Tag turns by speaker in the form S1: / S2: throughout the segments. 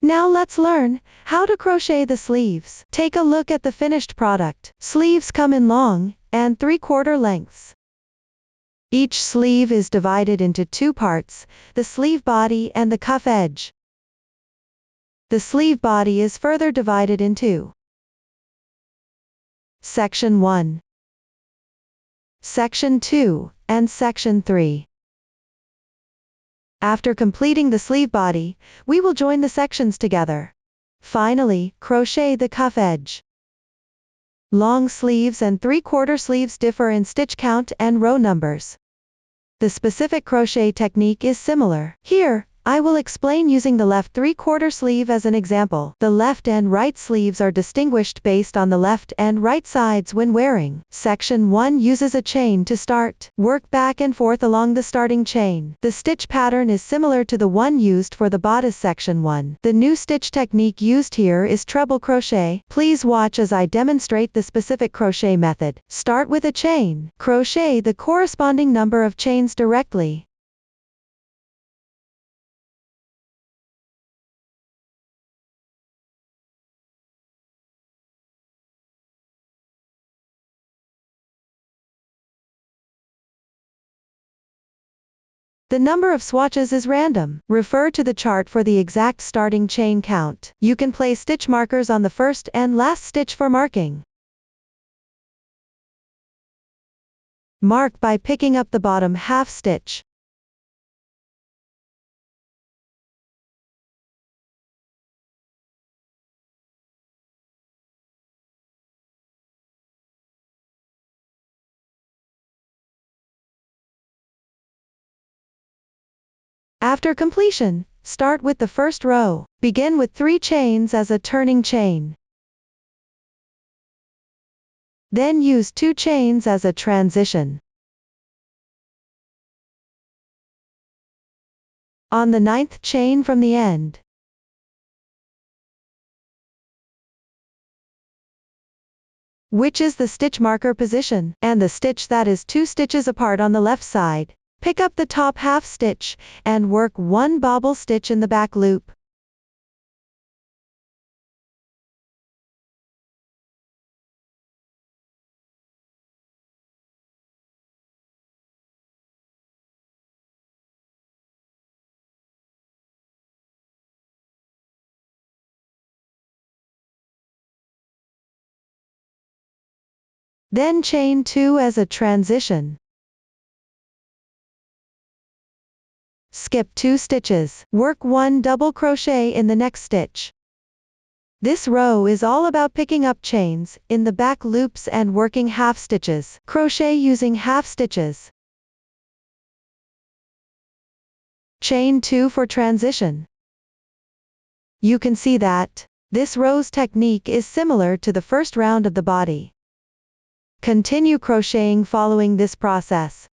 S1: Now let's learn how to crochet the sleeves. Take a look at the finished product. Sleeves come in long and 3/4 lengths. Each sleeve is divided into two parts, the sleeve body and the cuff edge. The sleeve body is further divided into Section 1, Section 2, and Section 3. After completing the sleeve body, we will join the sections together. Finally, crochet the cuff edge. Long sleeves and 3/4 sleeves differ in stitch count and row numbers. The specific crochet technique is similar. Here, I will explain using the left 3/4 sleeve as an example. The left and right sleeves are distinguished based on the left and right sides when wearing. Section 1 uses a chain to start. Work back and forth along the starting chain. The stitch pattern is similar to the one used for the bodice section 1. The new stitch technique used here is treble crochet. Please watch as I demonstrate the specific crochet method. Start with a chain. Crochet the corresponding number of chains directly. The number of swatches is random. Refer to the chart for the exact starting chain count. You can place stitch markers on the first and last stitch for marking. Mark by picking up the bottom half stitch. After completion, start with the first row. Begin with 3 chains as a turning chain. Then use 2 chains as a transition. On the 9th chain from the end, which is the stitch marker position, and the stitch that is 2 stitches apart on the left side, pick up the top half stitch, and work 1 bobble stitch in the back loop. Then chain 2 as a transition. Skip 2 stitches. Work 1 double crochet in the next stitch. This row is all about picking up chains in the back loops and working half stitches. Crochet using half stitches. Chain 2 for transition. You can see that this row's technique is similar to the first round of the body. Continue crocheting following this process.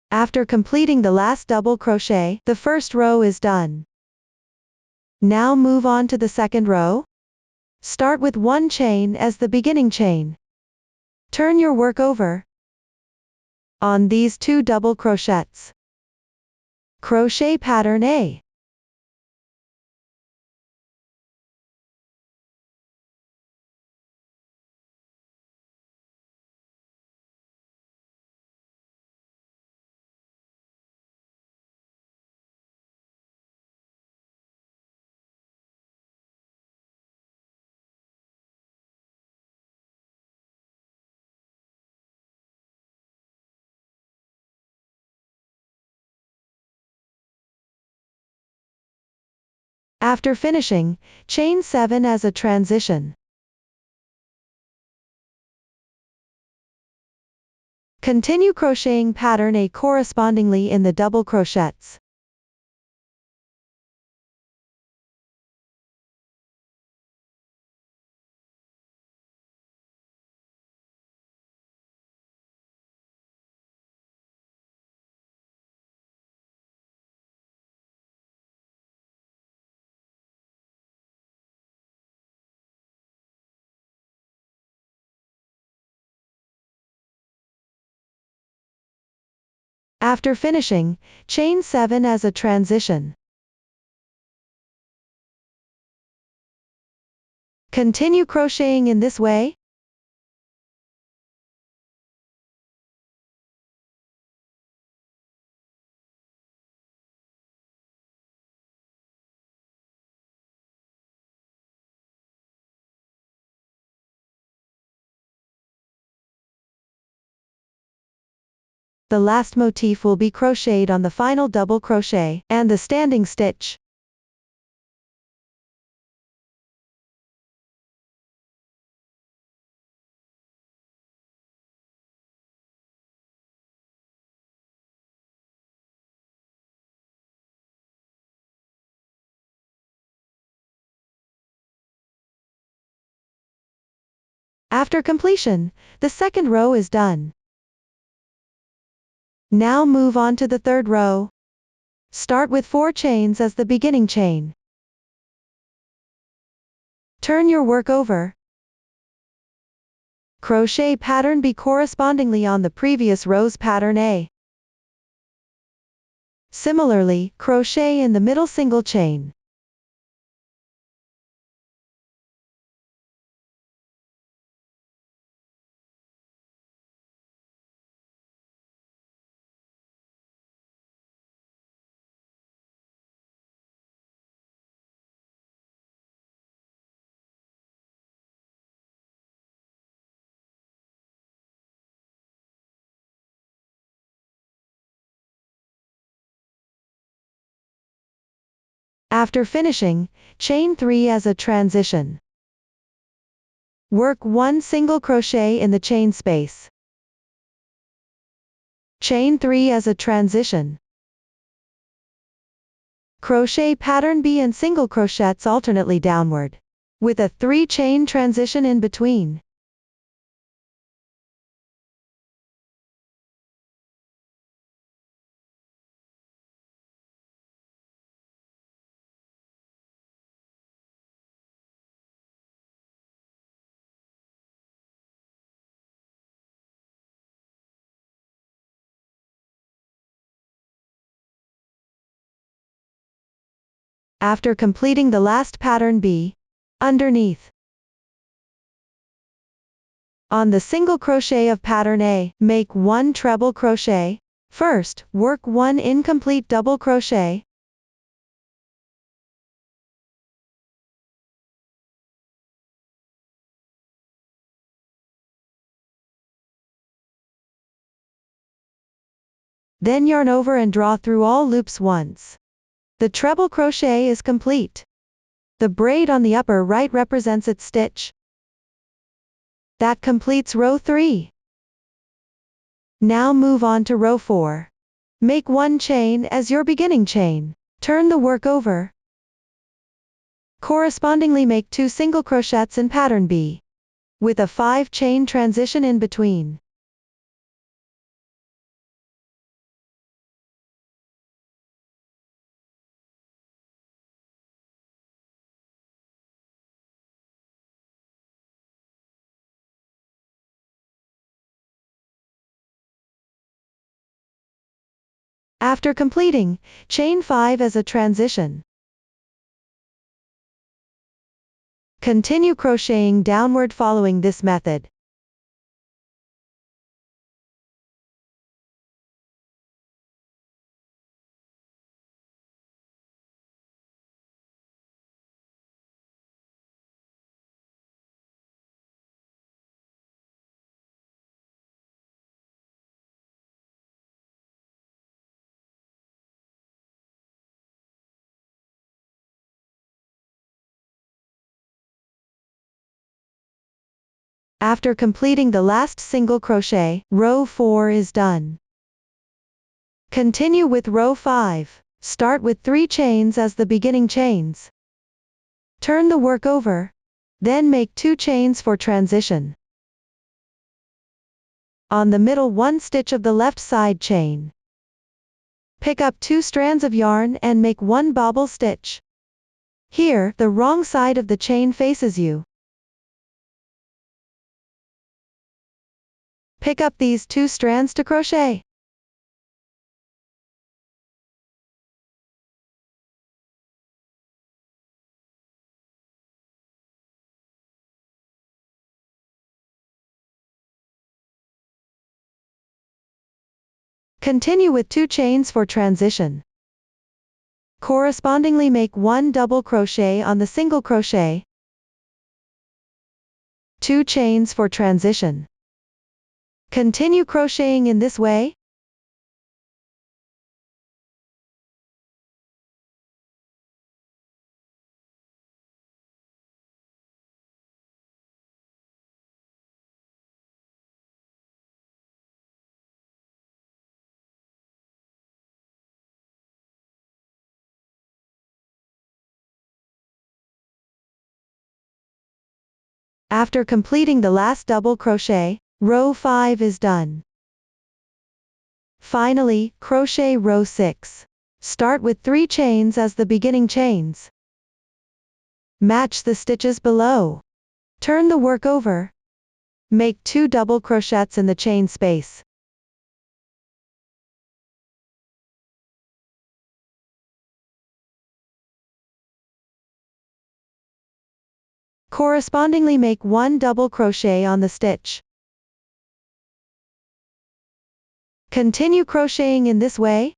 S1: After completing the last double crochet, the first row is done. Now move on to the second row. Start with 1 chain as the beginning chain. Turn your work over. On these 2 double crochets, crochet pattern A. After finishing, chain 7 as a transition. Continue crocheting pattern A correspondingly in the double crochets. After finishing, chain 7 as a transition. Continue crocheting in this way. The last motif will be crocheted on the final double crochet and the standing stitch. After completion, the second row is done. Now move on to the third row. Start with 4 chains as the beginning chain. Turn your work over. Crochet pattern B correspondingly on the previous row's pattern A. Similarly, crochet in the middle single chain. After finishing, chain 3 as a transition. Work 1 single crochet in the chain space. Chain 3 as a transition. Crochet pattern B and single crochets alternately downward, with a 3 chain transition in between. After completing the last pattern B, underneath. On the single crochet of pattern A, make 1 treble crochet. First, work 1 incomplete double crochet. Then yarn over and draw through all loops once. The treble crochet is complete. The braid on the upper right represents its stitch. That completes row 3. Now move on to row 4. Make 1 chain as your beginning chain. Turn the work over. Correspondingly make 2 single crochets in pattern B, with a 5 chain transition in between. After completing, chain 5 as a transition. Continue crocheting downward following this method. After completing the last single crochet, row 4 is done. Continue with row 5. Start with 3 chains as the beginning chains. Turn the work over. Then make 2 chains for transition. On the middle 1 stitch of the left side chain. Pick up 2 strands of yarn and make 1 bobble stitch. Here, the wrong side of the chain faces you. Pick up these 2 strands to crochet. Continue with 2 chains for transition. Correspondingly make 1 double crochet on the single crochet, 2 chains for transition. Continue crocheting in this way. After completing the last double crochet, row 5 is done. Finally, crochet row 6. Start with 3 chains as the beginning chains. Match the stitches below. Turn the work over. Make 2 double crochets in the chain space. Correspondingly make 1 double crochet on the stitch. Continue crocheting in this way.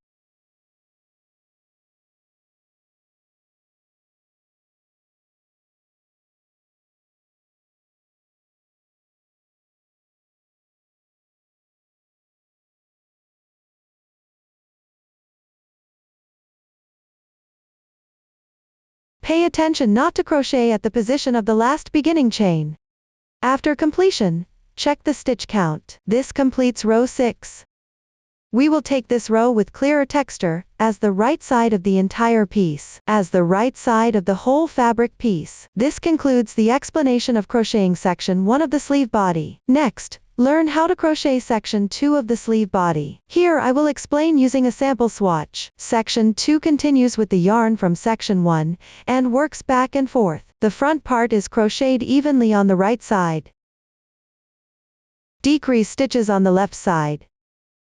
S1: Pay attention not to crochet at the position of the last beginning chain. After completion, check the stitch count. This completes row 6. We will take this row with clearer texture, as the right side of the entire piece, as the right side of the whole fabric piece. This concludes the explanation of crocheting section 1 of the sleeve body. Next, learn how to crochet section 2 of the sleeve body. Here I will explain using a sample swatch. Section 2 continues with the yarn from section 1, and works back and forth. The front part is crocheted evenly on the right side. Decrease stitches on the left side.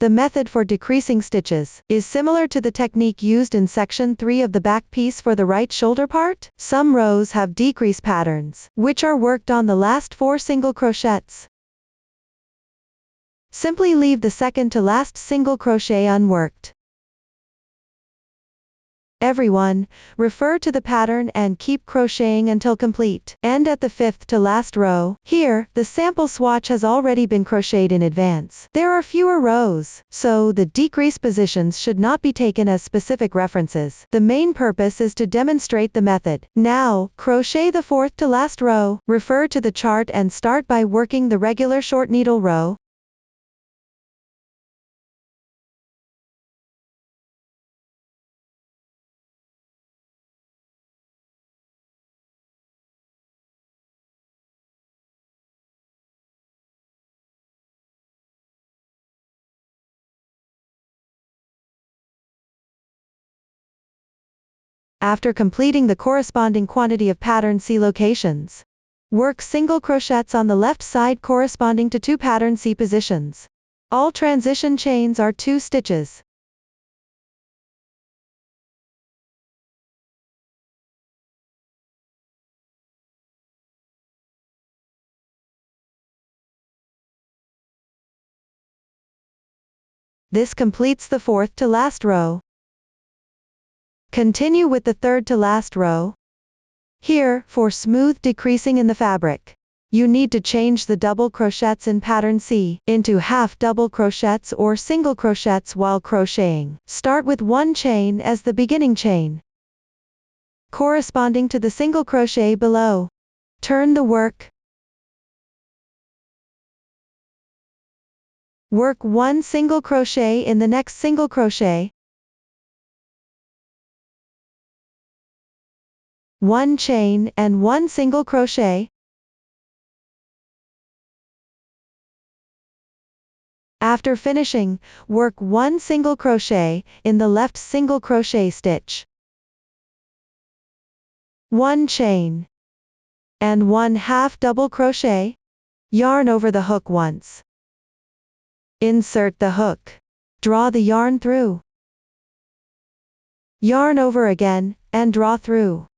S1: The method for decreasing stitches is similar to the technique used in section 3 of the back piece for the right shoulder part. Some rows have decrease patterns, which are worked on the last 4 single crochets. Simply leave the second to last single crochet unworked. Everyone, refer to the pattern and keep crocheting until complete. End at the 5th to last row. Here, the sample swatch has already been crocheted in advance. There are fewer rows, so the decrease positions should not be taken as specific references. The main purpose is to demonstrate the method. Now, crochet the 4th to last row. Refer to the chart and start by working the regular short needle row. After completing the corresponding quantity of pattern C locations, work single crochets on the left side corresponding to 2 pattern C positions. All transition chains are 2 stitches. This completes the 4th to last row. Continue with the 3rd to last row. Here, for smooth decreasing in the fabric, you need to change the double crochets in pattern C into half double crochets or single crochets while crocheting. Start with 1 chain as the beginning chain, corresponding to the single crochet below. Turn the work. Work 1 single crochet in the next single crochet, 1 chain and 1 single crochet. After finishing, work 1 single crochet in the left single crochet stitch, 1 chain, and 1 half double crochet. Yarn over the hook once. Insert the hook. Draw the yarn through. Yarn over again, and draw through.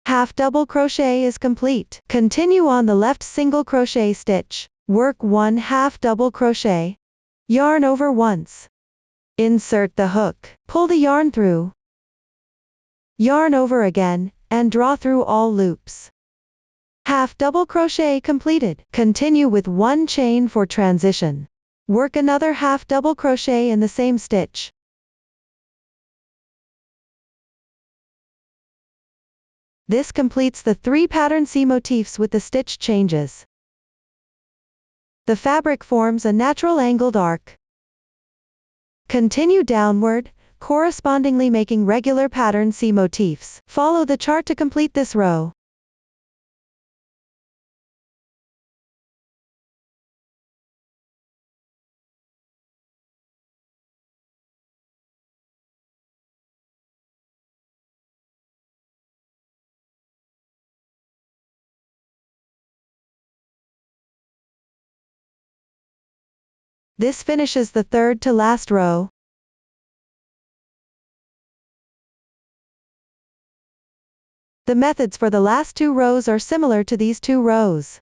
S1: Half double crochet is complete. Continue on the left single crochet stitch. Work 1 half double crochet. Yarn over once. Insert the hook. Pull the yarn through. Yarn over again, and draw through all loops. Half double crochet completed. Continue with 1 chain for transition. Work another half double crochet in the same stitch. This completes the 3 pattern C motifs with the stitch changes. The fabric forms a natural angled arc. Continue downward, correspondingly making regular pattern C motifs. Follow the chart to complete this row. This finishes the 3rd to last row. The methods for the last 2 rows are similar to these 2 rows.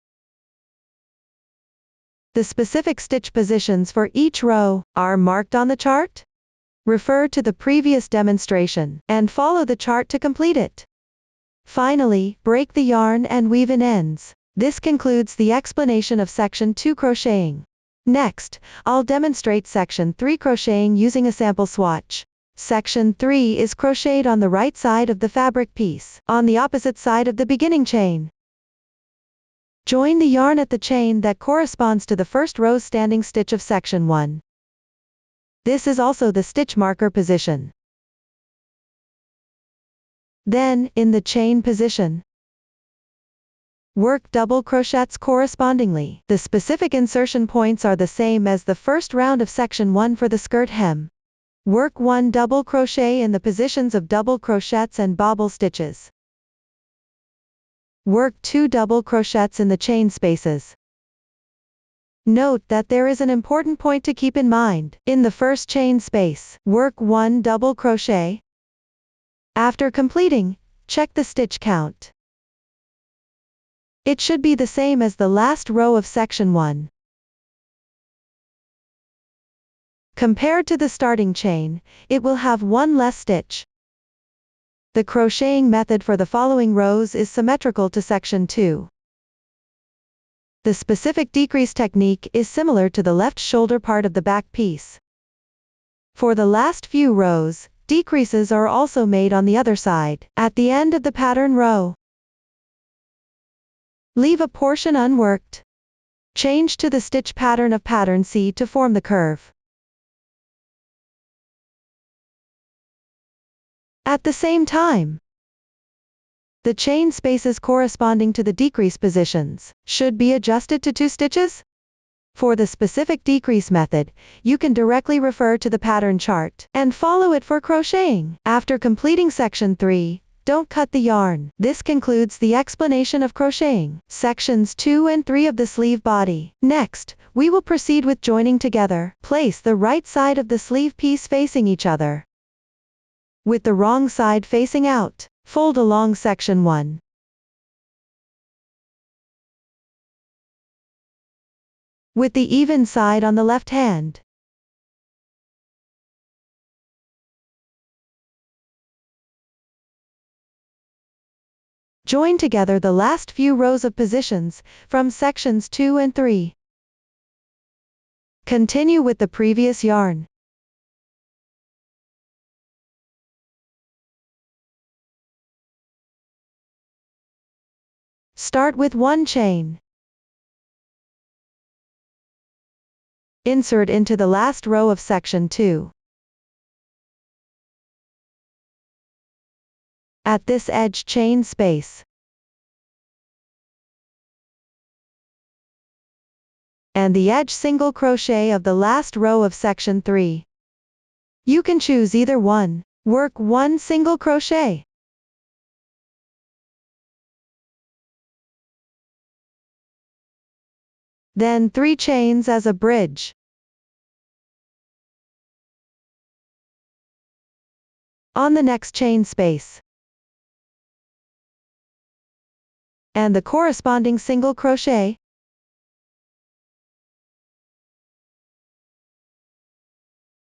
S1: The specific stitch positions for each row are marked on the chart. Refer to the previous demonstration and follow the chart to complete it. Finally, break the yarn and weave in ends. This concludes the explanation of section 2 crocheting. Next, I'll demonstrate section 3 crocheting using a sample swatch. Section 3 is crocheted on the right side of the fabric piece, on the opposite side of the beginning chain. Join the yarn at the chain that corresponds to the first row's standing stitch of section 1. This is also the stitch marker position. Then, in the chain position, work double crochets correspondingly. The specific insertion points are the same as the first round of section 1 for the skirt hem. Work 1 double crochet in the positions of double crochets and bobble stitches. Work 2 double crochets in the chain spaces. Note that there is an important point to keep in mind. In the first chain space, work 1 double crochet. After completing, check the stitch count. It should be the same as the last row of section 1. Compared to the starting chain, it will have 1 less stitch. The crocheting method for the following rows is symmetrical to section 2. The specific decrease technique is similar to the left shoulder part of the back piece. For the last few rows, decreases are also made on the other side, at the end of the pattern row. Leave a portion unworked. Change to the stitch pattern of pattern C to form the curve. At the same time, the chain spaces corresponding to the decrease positions should be adjusted to 2 stitches. For the specific decrease method, you can directly refer to the pattern chart and follow it for crocheting. After completing section 3, don't cut the yarn. This concludes the explanation of crocheting sections 2 and 3 of the sleeve body. Next, we will proceed with joining together. Place the right side of the sleeve piece facing each other, with the wrong side facing out. Fold along section 1. With the even side on the left hand. Join together the last few rows of positions from sections 2 and 3. Continue with the previous yarn. Start with 1 chain. Insert into the last row of section 2. At this edge chain space. And the edge single crochet of the last row of section 3. You can choose either one. Work 1 single crochet. Then 3 chains as a bridge. On the next chain space. And the corresponding single crochet.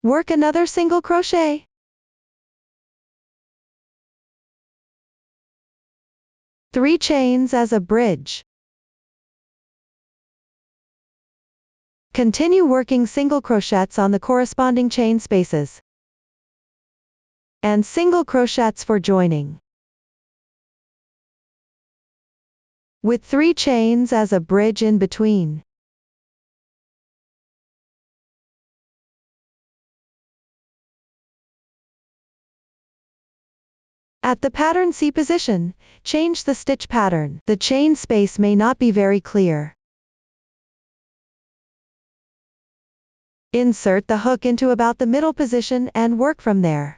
S1: Work another single crochet. Three chains as a bridge. Continue working single crochets on the corresponding chain spaces and single crochets for joining, with 3 chains as a bridge in between. At the pattern C position, change the stitch pattern. The chain space may not be very clear. Insert the hook into about the middle position and work from there.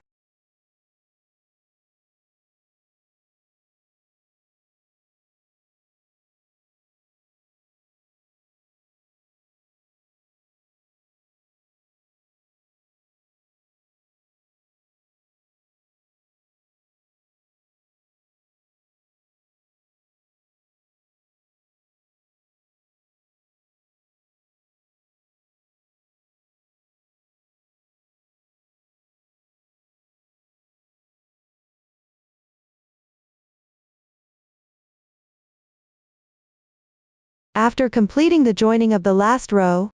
S1: After completing the joining of the last row,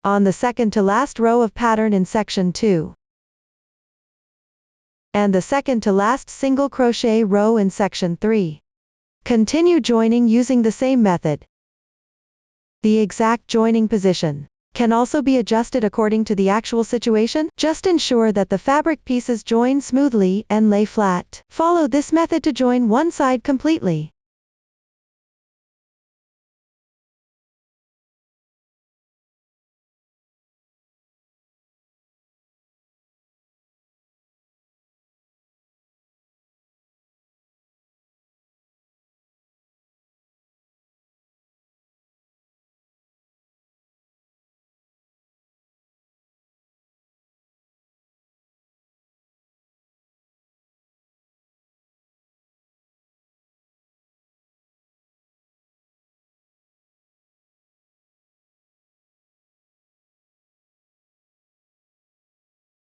S1: on the second to last row of pattern in section 2, and the second to last single crochet row in section 3, continue joining using the same method. The exact joining position can also be adjusted according to the actual situation. Just ensure that the fabric pieces join smoothly and lay flat. Follow this method to join one side completely.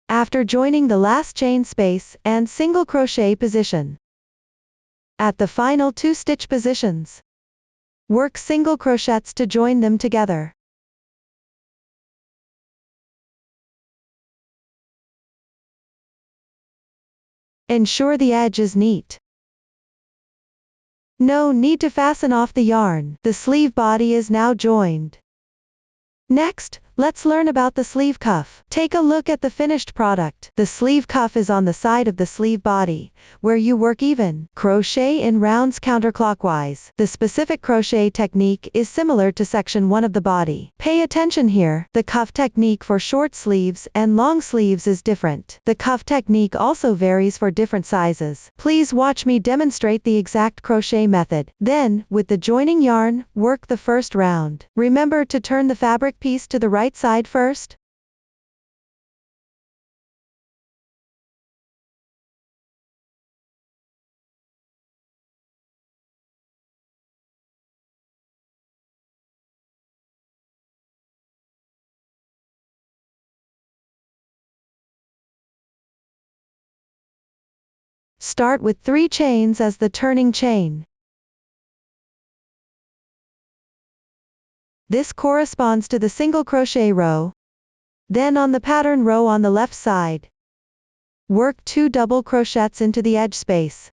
S1: After joining the last chain space and single crochet position, at the final 2 stitch positions, work single crochets to join them together. Ensure the edge is neat. No need to fasten off the yarn. The sleeve body is now joined. Next, let's learn about the sleeve cuff. Take a look at the finished product. The sleeve cuff is on the side of the sleeve body, where you work even crochet in rounds counterclockwise. The specific crochet technique is similar to section 1 of the body. Pay attention here. The cuff technique for short sleeves and long sleeves is different. The cuff technique also varies for different sizes. Please watch me demonstrate the exact crochet method. Then, with the joining yarn, work the first round. Remember to turn the fabric piece to the right side first. Start with 3 chains as the turning chain. This corresponds to the single crochet row. Then on the pattern row on the left side, work 2 double crochets into the edge space.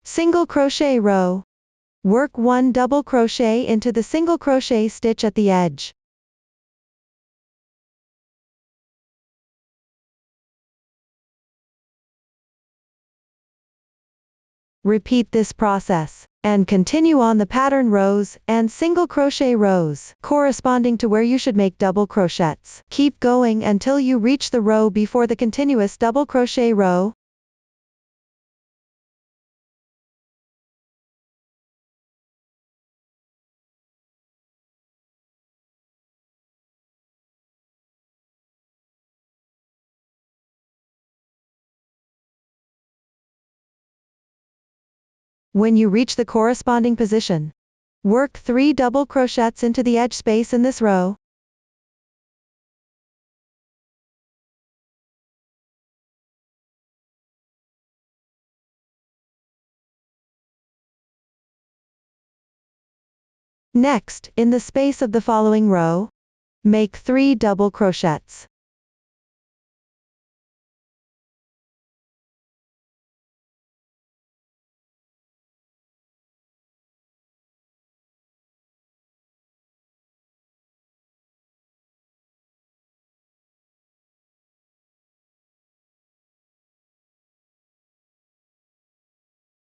S1: Single crochet row. Work 1 double crochet into the single crochet stitch at the edge. Repeat this process, and continue on the pattern rows and single crochet rows, corresponding to where you should make double crochets. Keep going until you reach the row before the continuous double crochet row. When you reach the corresponding position, work 3 double crochets into the edge space in this row. Next, in the space of the following row, make 3 double crochets.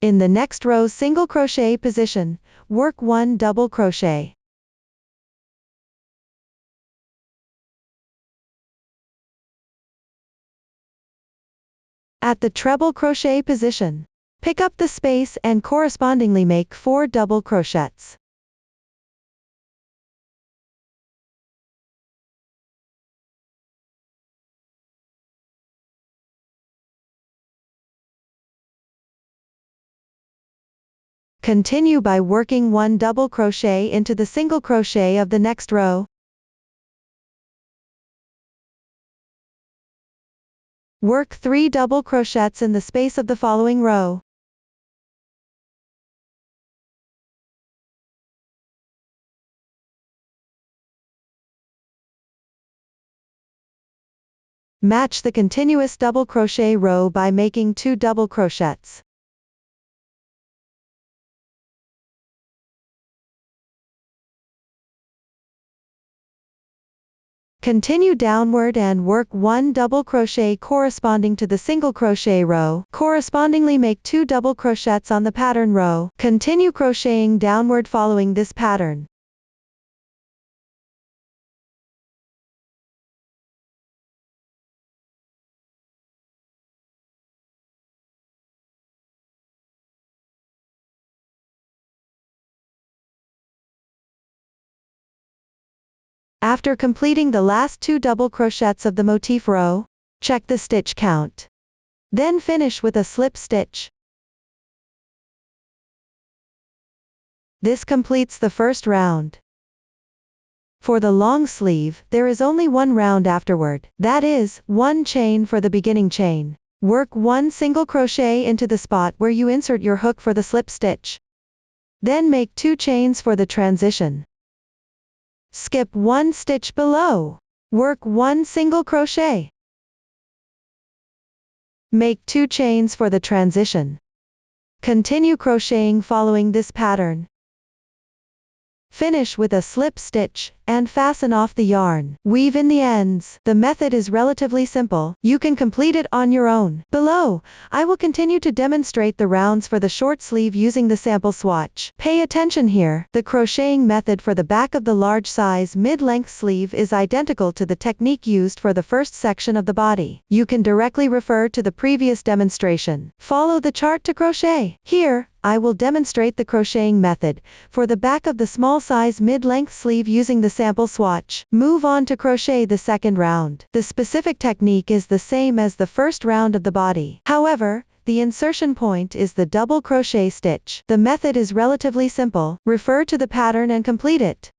S1: In the next row's single crochet position, work 1 double crochet. At the treble crochet position, pick up the space and correspondingly make 4 double crochets. Continue by working 1 double crochet into the single crochet of the next row. Work 3 double crochets in the space of the following row. Match the continuous double crochet row by making 2 double crochets. Continue downward and work 1 double crochet corresponding to the single crochet row. Correspondingly make 2 double crochets on the pattern row. Continue crocheting downward following this pattern. After completing the last 2 double crochets of the motif row, check the stitch count. Then finish with a slip stitch. This completes the first round. For the long sleeve, there is only 1 round afterward, that is, 1 chain for the beginning chain. Work 1 single crochet into the spot where you insert your hook for the slip stitch. Then make 2 chains for the transition. Skip 1 stitch below. Work 1 single crochet. Make 2 chains for the transition. Continue crocheting following this pattern. Finish with a slip stitch, and fasten off the yarn. Weave in the ends. The method is relatively simple. You can complete it on your own. Below, I will continue to demonstrate the rounds for the short sleeve using the sample swatch. Pay attention here. The crocheting method for the back of the large size mid-length sleeve is identical to the technique used for the first section of the body. You can directly refer to the previous demonstration. Follow the chart to crochet. Here, I will demonstrate the crocheting method for the back of the small size mid-length sleeve using the sample swatch. Move on to crochet the second round. The specific technique is the same as the first round of the body. However, the insertion point is the double crochet stitch. The method is relatively simple. Refer to the pattern and complete it.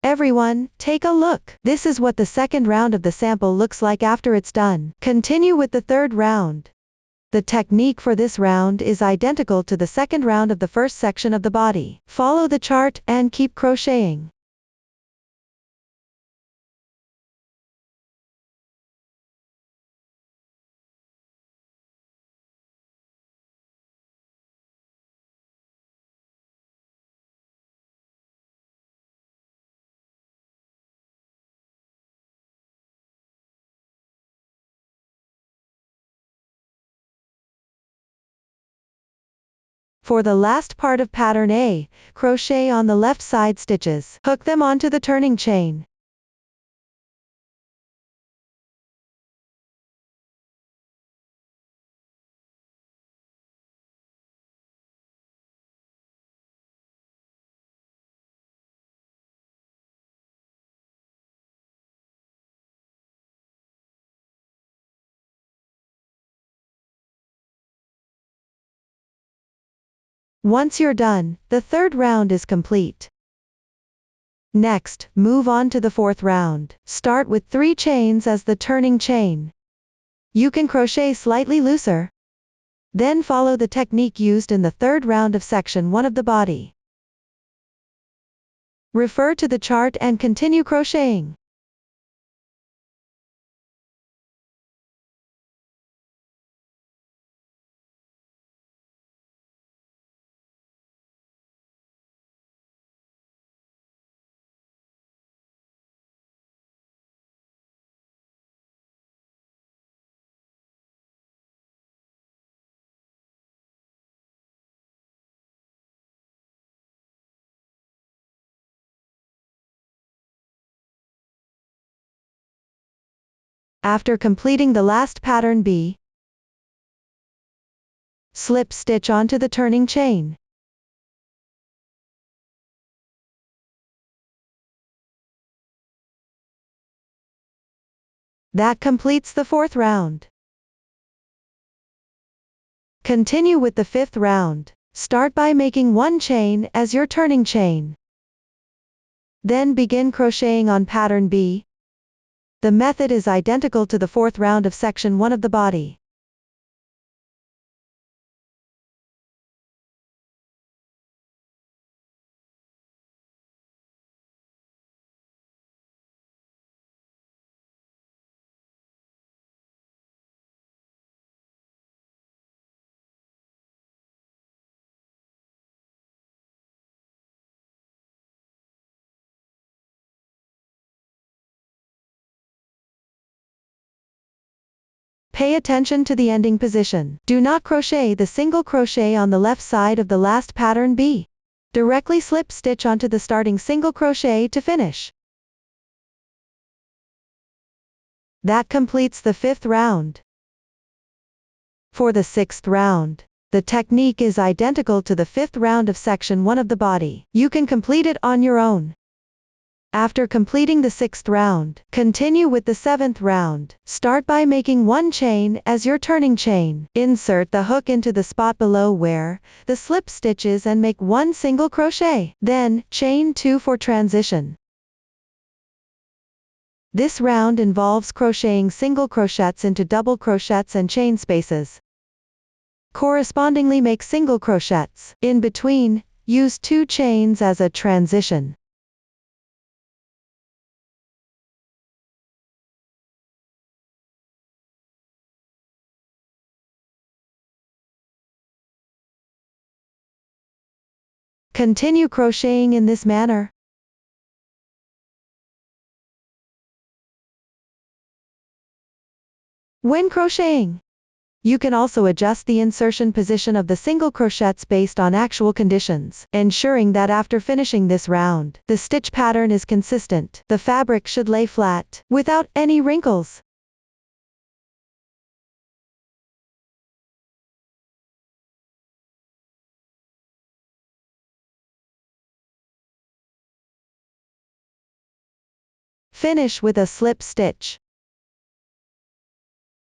S1: Everyone, take a look. This is what the second round of the sample looks like after it's done. Continue with the third round. The technique for this round is identical to the second round of the first section of the body. Follow the chart and keep crocheting. For the last part of pattern A, crochet on the left side stitches. Hook them onto the turning chain. Once you're done, the third round is complete. Next, move on to the fourth round. Start with 3 chains as the turning chain. You can crochet slightly looser. Then follow the technique used in the third round of section 1 of the body. Refer to the chart and continue crocheting. After completing the last pattern B, slip stitch onto the turning chain. That completes the fourth round. Continue with the fifth round. Start by making 1 chain as your turning chain. Then begin crocheting on pattern B. The method is identical to the fourth round of section 1 of the body. Pay attention to the ending position. Do not crochet the single crochet on the left side of the last pattern B. Directly slip stitch onto the starting single crochet to finish. That completes the fifth round. For the sixth round, the technique is identical to the fifth round of section 1 of the body. You can complete it on your own. After completing the sixth round, continue with the seventh round. Start by making 1 chain as your turning chain. Insert the hook into the spot below where the slip stitches and make 1 single crochet. Then, chain 2 for transition. This round involves crocheting single crochets into double crochets and chain spaces. Correspondingly make single crochets. In between, use 2 chains as a transition. Continue crocheting in this manner. When crocheting, you can also adjust the insertion position of the single crochets based on actual conditions, ensuring that after finishing this round, the stitch pattern is consistent. The fabric should lay flat, without any wrinkles. Finish with a slip stitch.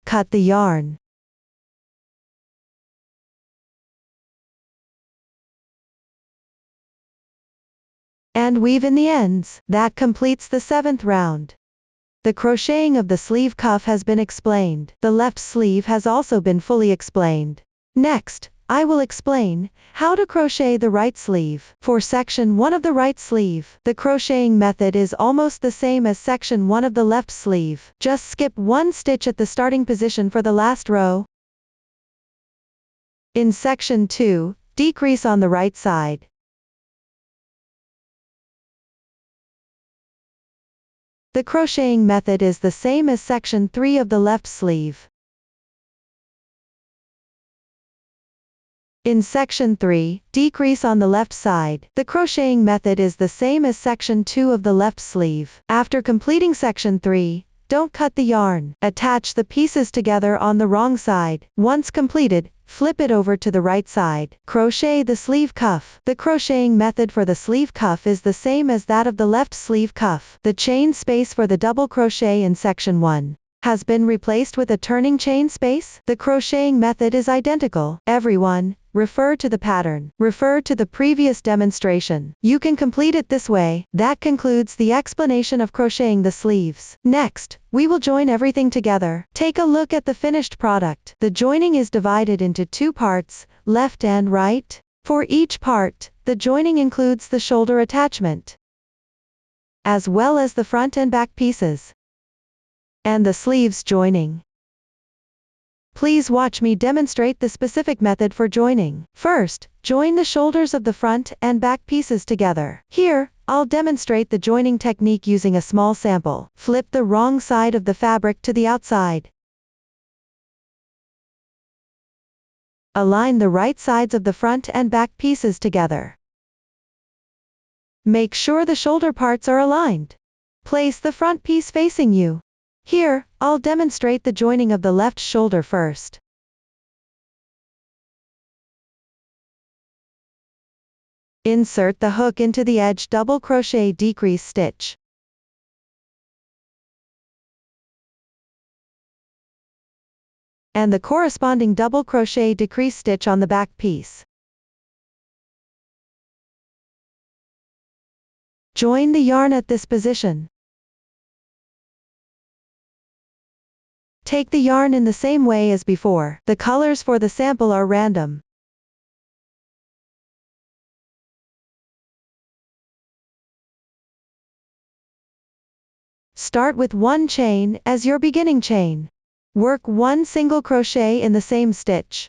S1: Cut the yarn. And weave in the ends. That completes the seventh round. The crocheting of the sleeve cuff has been explained. The left sleeve has also been fully explained. Next, I will explain how to crochet the right sleeve. For section 1 of the right sleeve, the crocheting method is almost the same as section 1 of the left sleeve. Just skip 1 stitch at the starting position for the last row. In section 2, decrease on the right side. The crocheting method is the same as section 3 of the left sleeve. In section 3, decrease on the left side. The crocheting method is the same as section 2 of the left sleeve. After completing section 3, don't cut the yarn. Attach the pieces together on the wrong side. Once completed, flip it over to the right side. Crochet the sleeve cuff. The crocheting method for the sleeve cuff is the same as that of the left sleeve cuff. The chain space for the double crochet in section 1 has been replaced with a turning chain space. The crocheting method is identical. Everyone, refer to the pattern, refer to the previous demonstration. You can complete it this way. That concludes the explanation of crocheting the sleeves. Next, we will join everything together. Take a look at the finished product. The joining is divided into two parts, left and right. For each part, the joining includes the shoulder attachment, as well as the front and back pieces, and the sleeves joining. Please watch me demonstrate the specific method for joining. First, join the shoulders of the front and back pieces together. Here, I'll demonstrate the joining technique using a small sample. Flip the wrong side of the fabric to the outside. Align the right sides of the front and back pieces together. Make sure the shoulder parts are aligned. Place the front piece facing you. Here, I'll demonstrate the joining of the left shoulder first. Insert the hook into the edge, double crochet, decrease stitch. And the corresponding double crochet decrease stitch on the back piece. Join the yarn at this position. Take the yarn in the same way as before. The colors for the sample are random. Start with one chain as your beginning chain. Work one single crochet in the same stitch.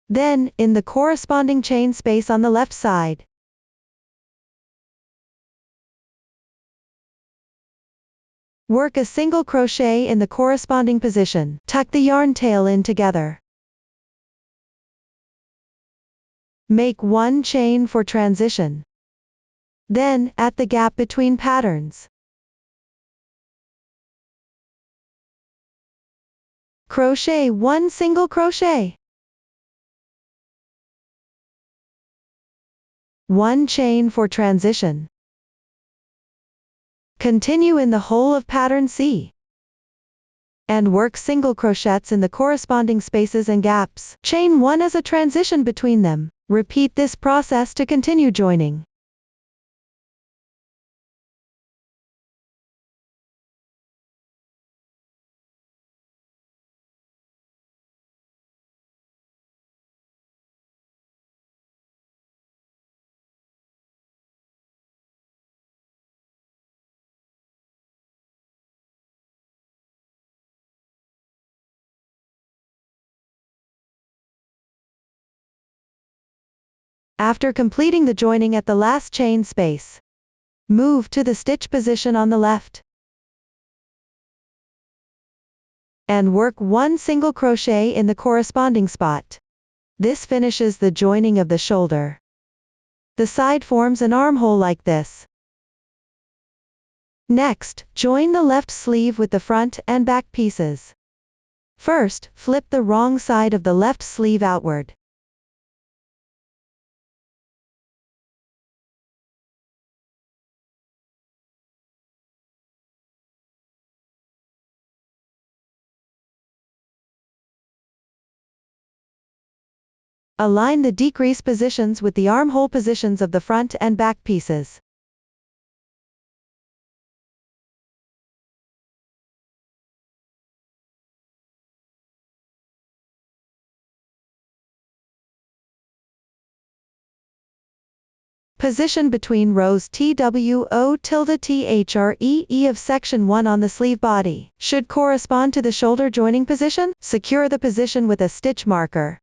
S1: Then, in the corresponding chain space on the left side, work a single crochet in the corresponding position. Tuck the yarn tail in together. Make one chain for transition. Then, at the gap between patterns, crochet one single crochet. One chain for transition. Continue in the whole of pattern C. And work single crochets in the corresponding spaces and gaps. Chain one as a transition between them. Repeat this process to continue joining. After completing the joining at the last chain space, move to the stitch position on the left. And work one single crochet in the corresponding spot. This finishes the joining of the shoulder. The side forms an armhole like this. Next, join the left sleeve with the front and back pieces. First, flip the wrong side of the left sleeve outward. Align the decrease positions with the armhole positions of the front and back pieces. Position between rows TWO_THREE of section 1 on the sleeve body should correspond to the shoulder joining position. Secure the position with a stitch marker.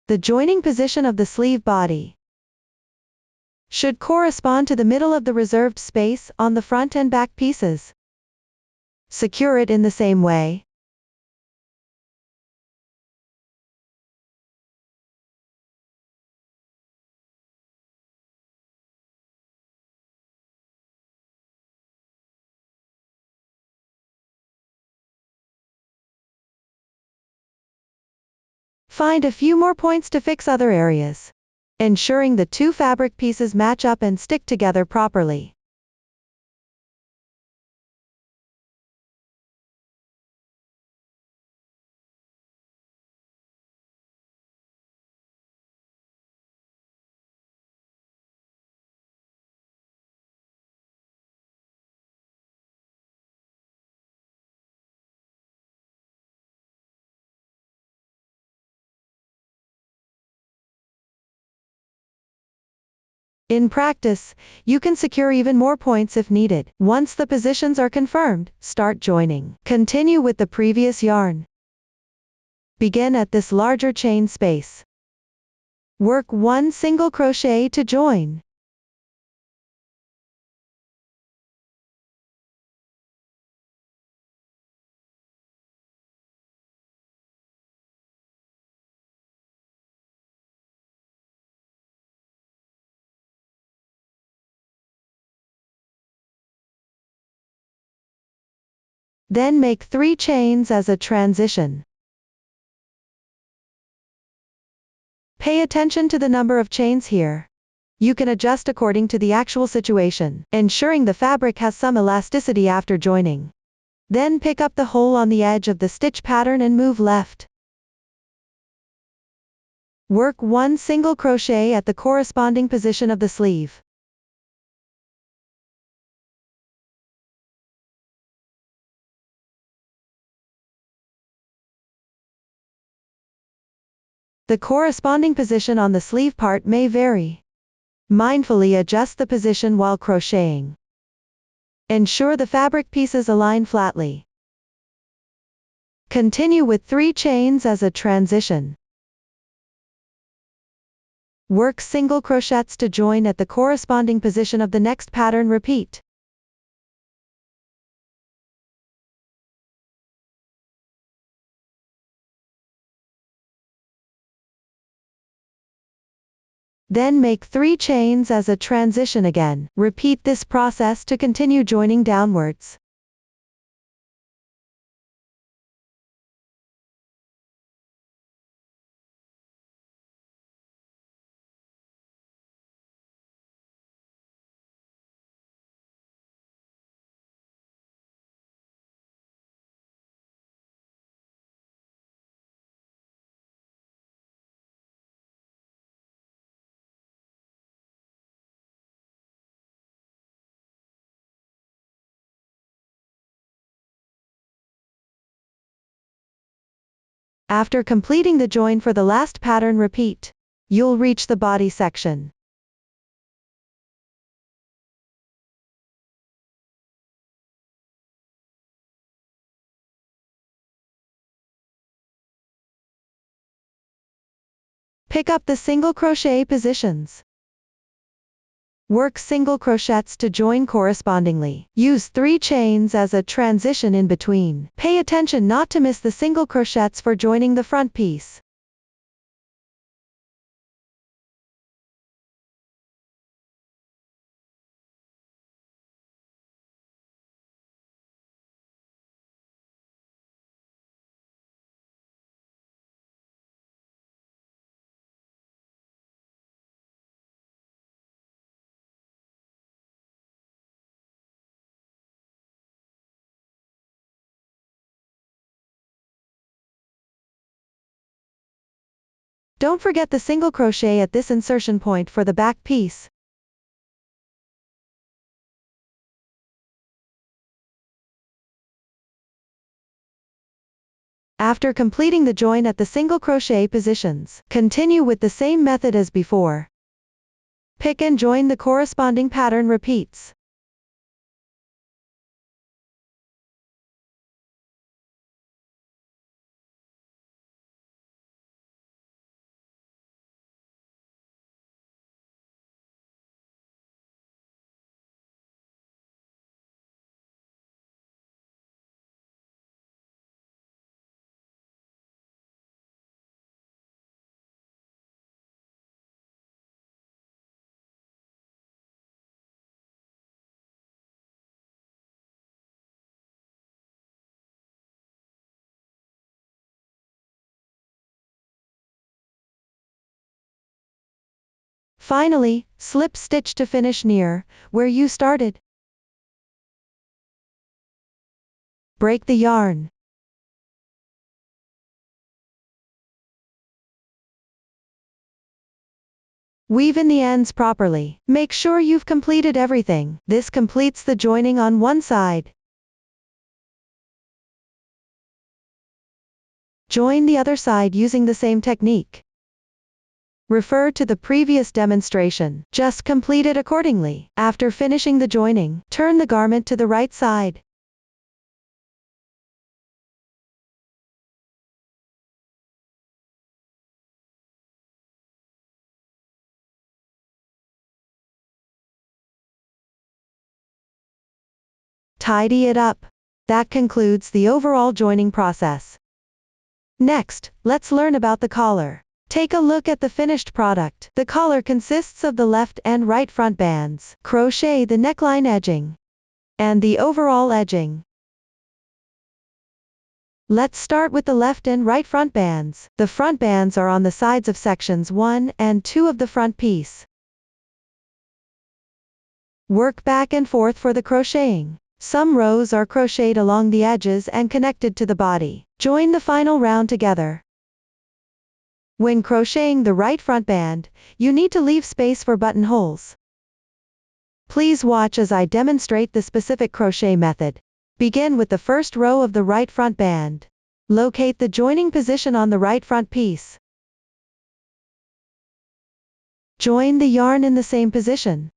S1: The joining position of the sleeve body should correspond to the middle of the reserved space on the front and back pieces. Secure it in the same way. Find a few more points to fix other areas, ensuring the two fabric pieces match up and stick together properly. In practice, you can secure even more points if needed. Once the positions are confirmed, start joining. Continue with the previous yarn. Begin at this larger chain space. Work one single crochet to join. Then make 3 chains as a transition. Pay attention to the number of chains here. You can adjust according to the actual situation, ensuring the fabric has some elasticity after joining. Then pick up the hole on the edge of the stitch pattern and move left. Work one single crochet at the corresponding position of the sleeve. The corresponding position on the sleeve part may vary. Mindfully adjust the position while crocheting. Ensure the fabric pieces align flatly. Continue with 3 chains as a transition. Work single crochets to join at the corresponding position of the next pattern. Repeat. Then make 3 chains as a transition again. Repeat this process to continue joining downwards. After completing the join for the last pattern, repeat. You'll reach the body section. Pick up the single crochet positions. Work single crochets to join correspondingly. Use 3 chains as a transition in between. Pay attention not to miss the single crochets for joining the front piece. Don't forget the single crochet at this insertion point for the back piece. After completing the join at the single crochet positions, continue with the same method as before. Pick and join the corresponding pattern. Repeats. Finally, slip stitch to finish near where you started. Break the yarn. Weave in the ends properly. Make sure you've completed everything. This completes the joining on one side. Join the other side using the same technique. Refer to the previous demonstration. Just complete it accordingly. After finishing the joining, turn the garment to the right side. Tidy it up. That concludes the overall joining process. Next, let's learn about the collar. Take a look at the finished product. The collar consists of the left and right front bands. Crochet the neckline edging and the overall edging. Let's start with the left and right front bands. The front bands are on the sides of sections 1 and 2 of the front piece. Work back and forth for the crocheting. Some rows are crocheted along the edges and connected to the body. Join the final round together. When crocheting the right front band, you need to leave space for buttonholes. Please watch as I demonstrate the specific crochet method. Begin with the first row of the right front band. Locate the joining position on the right front piece. Join the yarn in the same position.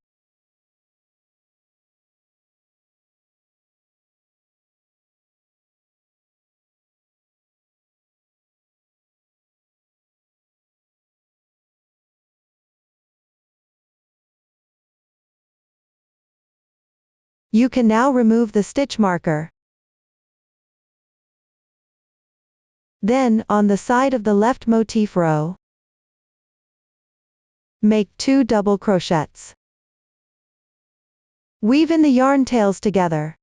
S1: You can now remove the stitch marker. Then, on the side of the left motif row, make 2 double crochets. Weave in the yarn tails together.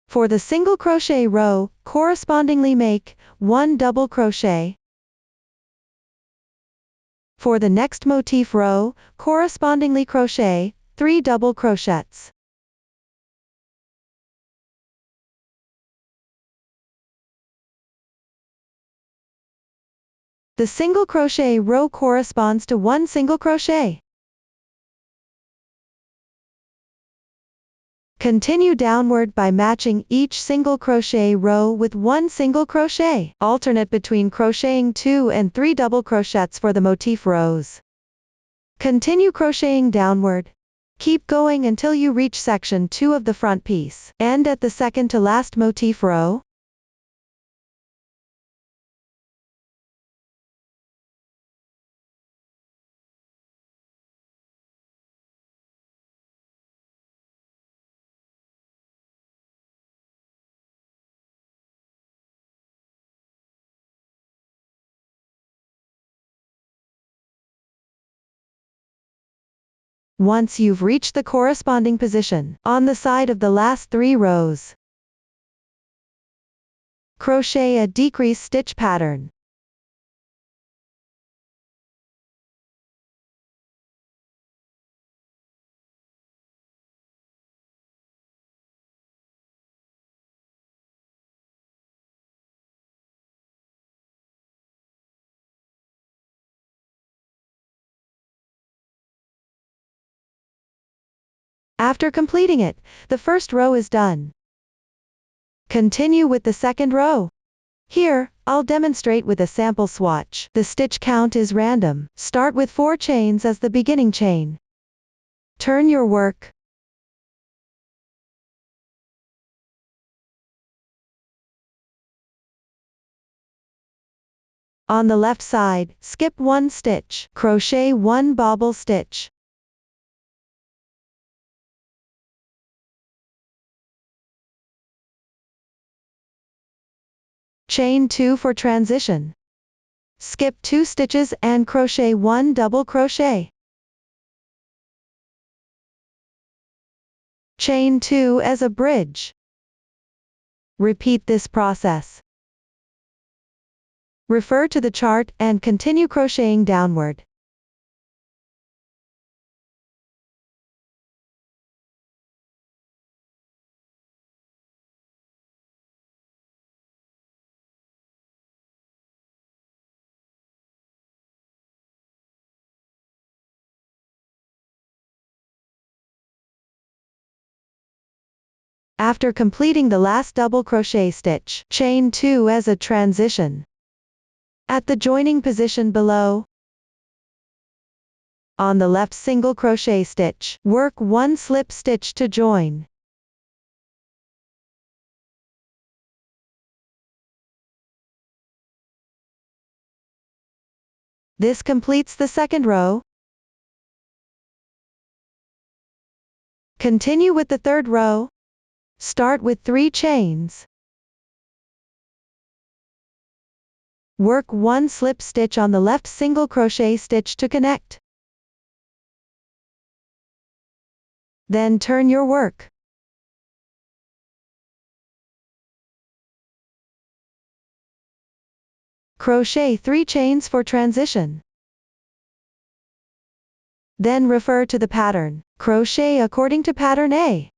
S1: For the single crochet row, correspondingly make 1 double crochet. For the next motif row, correspondingly crochet 3 double crochets. The single crochet row corresponds to 1 single crochet. Continue downward by matching each single crochet row with 1 single crochet. Alternate between crocheting 2 and 3 double crochets for the motif rows. Continue crocheting downward. Keep going until you reach section 2 of the front piece. End at the second to last motif row. Once you've reached the corresponding position, on the side of the last 3 rows, crochet a decrease stitch pattern. After completing it, the first row is done. Continue with the second row. Here, I'll demonstrate with a sample swatch. The stitch count is random. Start with 4 chains as the beginning chain. Turn your work. On the left side, skip 1 stitch. Crochet 1 bobble stitch. Chain 2 for transition. Skip 2 stitches and crochet 1 double crochet. Chain 2 as a bridge. Repeat this process. Refer to the chart and continue crocheting downward. After completing the last double crochet stitch, chain 2 as a transition. At the joining position below, on the left single crochet stitch, work 1 slip stitch to join. This completes the second row. Continue with the third row. Start with 3 chains. Work 1 slip stitch on the left single crochet stitch to connect. Then turn your work. Crochet 3 chains for transition. Then refer to the pattern. Crochet according to pattern A.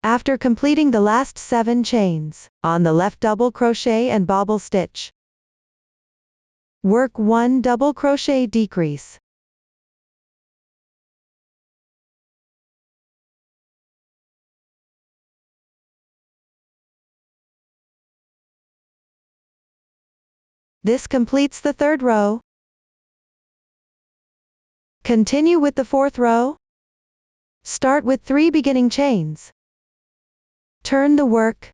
S1: After completing the last 7 chains, on the left double crochet and bobble stitch, work 1 double crochet decrease. This completes the third row. Continue with the fourth row. Start with 3 beginning chains. Turn the work.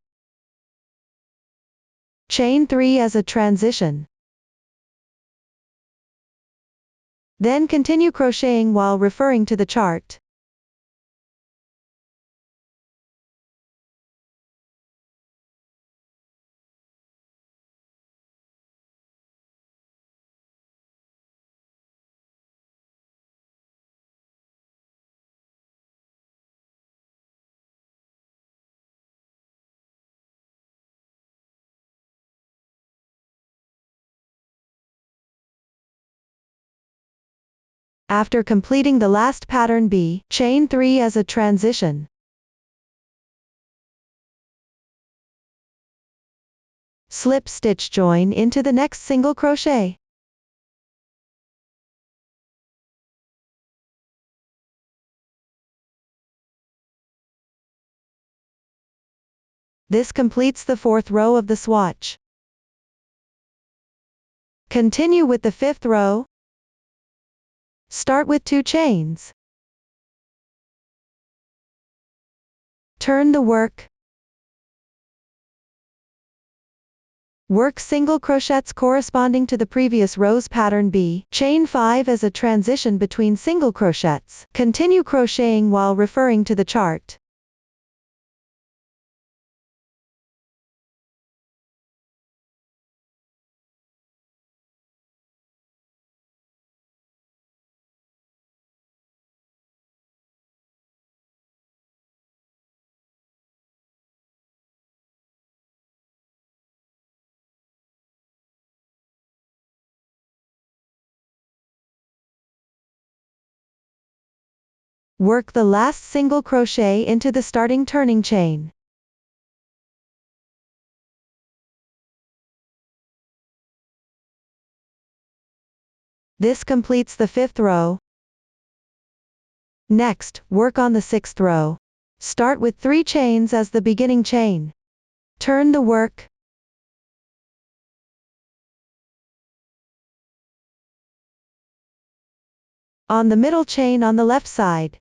S1: Chain 3 as a transition. Then continue crocheting while referring to the chart. After completing the last pattern B, chain 3 as a transition. Slip stitch join into the next single crochet. This completes the fourth row of the swatch. Continue with the fifth row. Start with 2 chains. Turn the work. Work single crochets corresponding to the previous row's pattern B, chain 5 as a transition between single crochets. Continue crocheting while referring to the chart. Work the last single crochet into the starting turning chain. This completes the 5th row. Next, work on the 6th row. Start with 3 chains as the beginning chain. Turn the work. On the middle chain on the left side.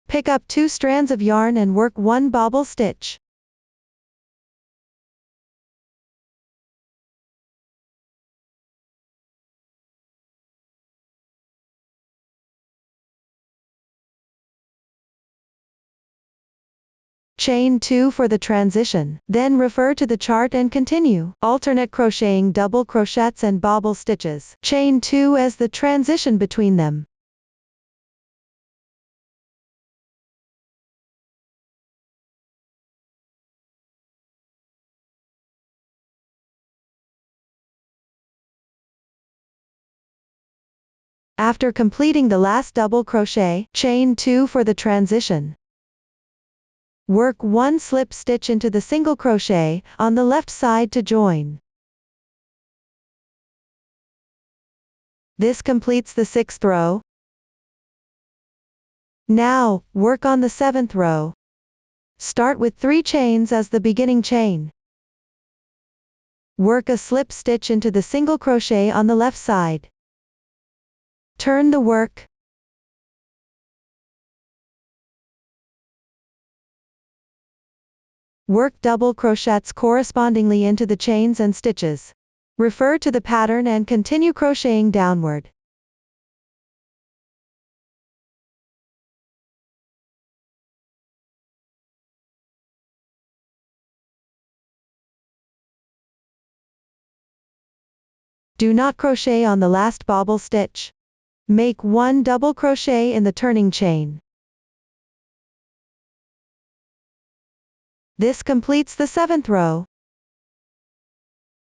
S1: Pick up 2 strands of yarn and work 1 bobble stitch. Chain 2 for the transition, then refer to the chart and continue, alternate crocheting double crochets and bobble stitches. Chain 2 as the transition between them. After completing the last double crochet, chain 2 for the transition. Work 1 slip stitch into the single crochet on the left side to join. This completes the 6th row. Now, work on the 7th row. Start with 3 chains as the beginning chain. Work a slip stitch into the single crochet on the left side. Turn the work. Work double crochets correspondingly into the chains and stitches. Refer to the pattern and continue crocheting downward. Do not crochet on the last bobble stitch. Make 1 double crochet in the turning chain. This completes the 7th row.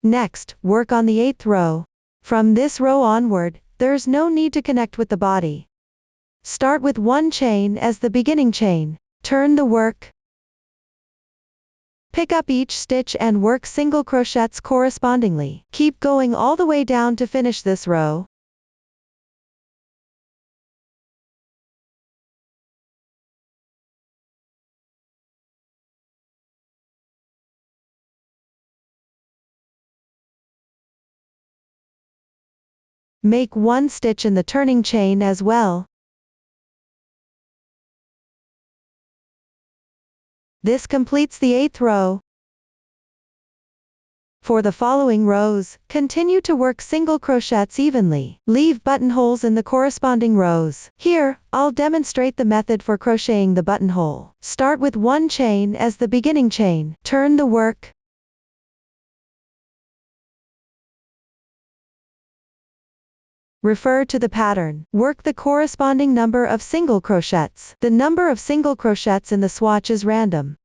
S1: Next, work on the 8th row. From this row onward, there's no need to connect with the body. Start with 1 chain as the beginning chain. Turn the work. Pick up each stitch and work single crochets correspondingly. Keep going all the way down to finish this row. Make 1 stitch in the turning chain as well. This completes the 8th row. For the following rows, continue to work single crochets evenly. Leave buttonholes in the corresponding rows. Here, I'll demonstrate the method for crocheting the buttonhole. Start with 1 chain as the beginning chain. Turn the work. Refer to the pattern. Work the corresponding number of single crochets. The number of single crochets in the swatch is random.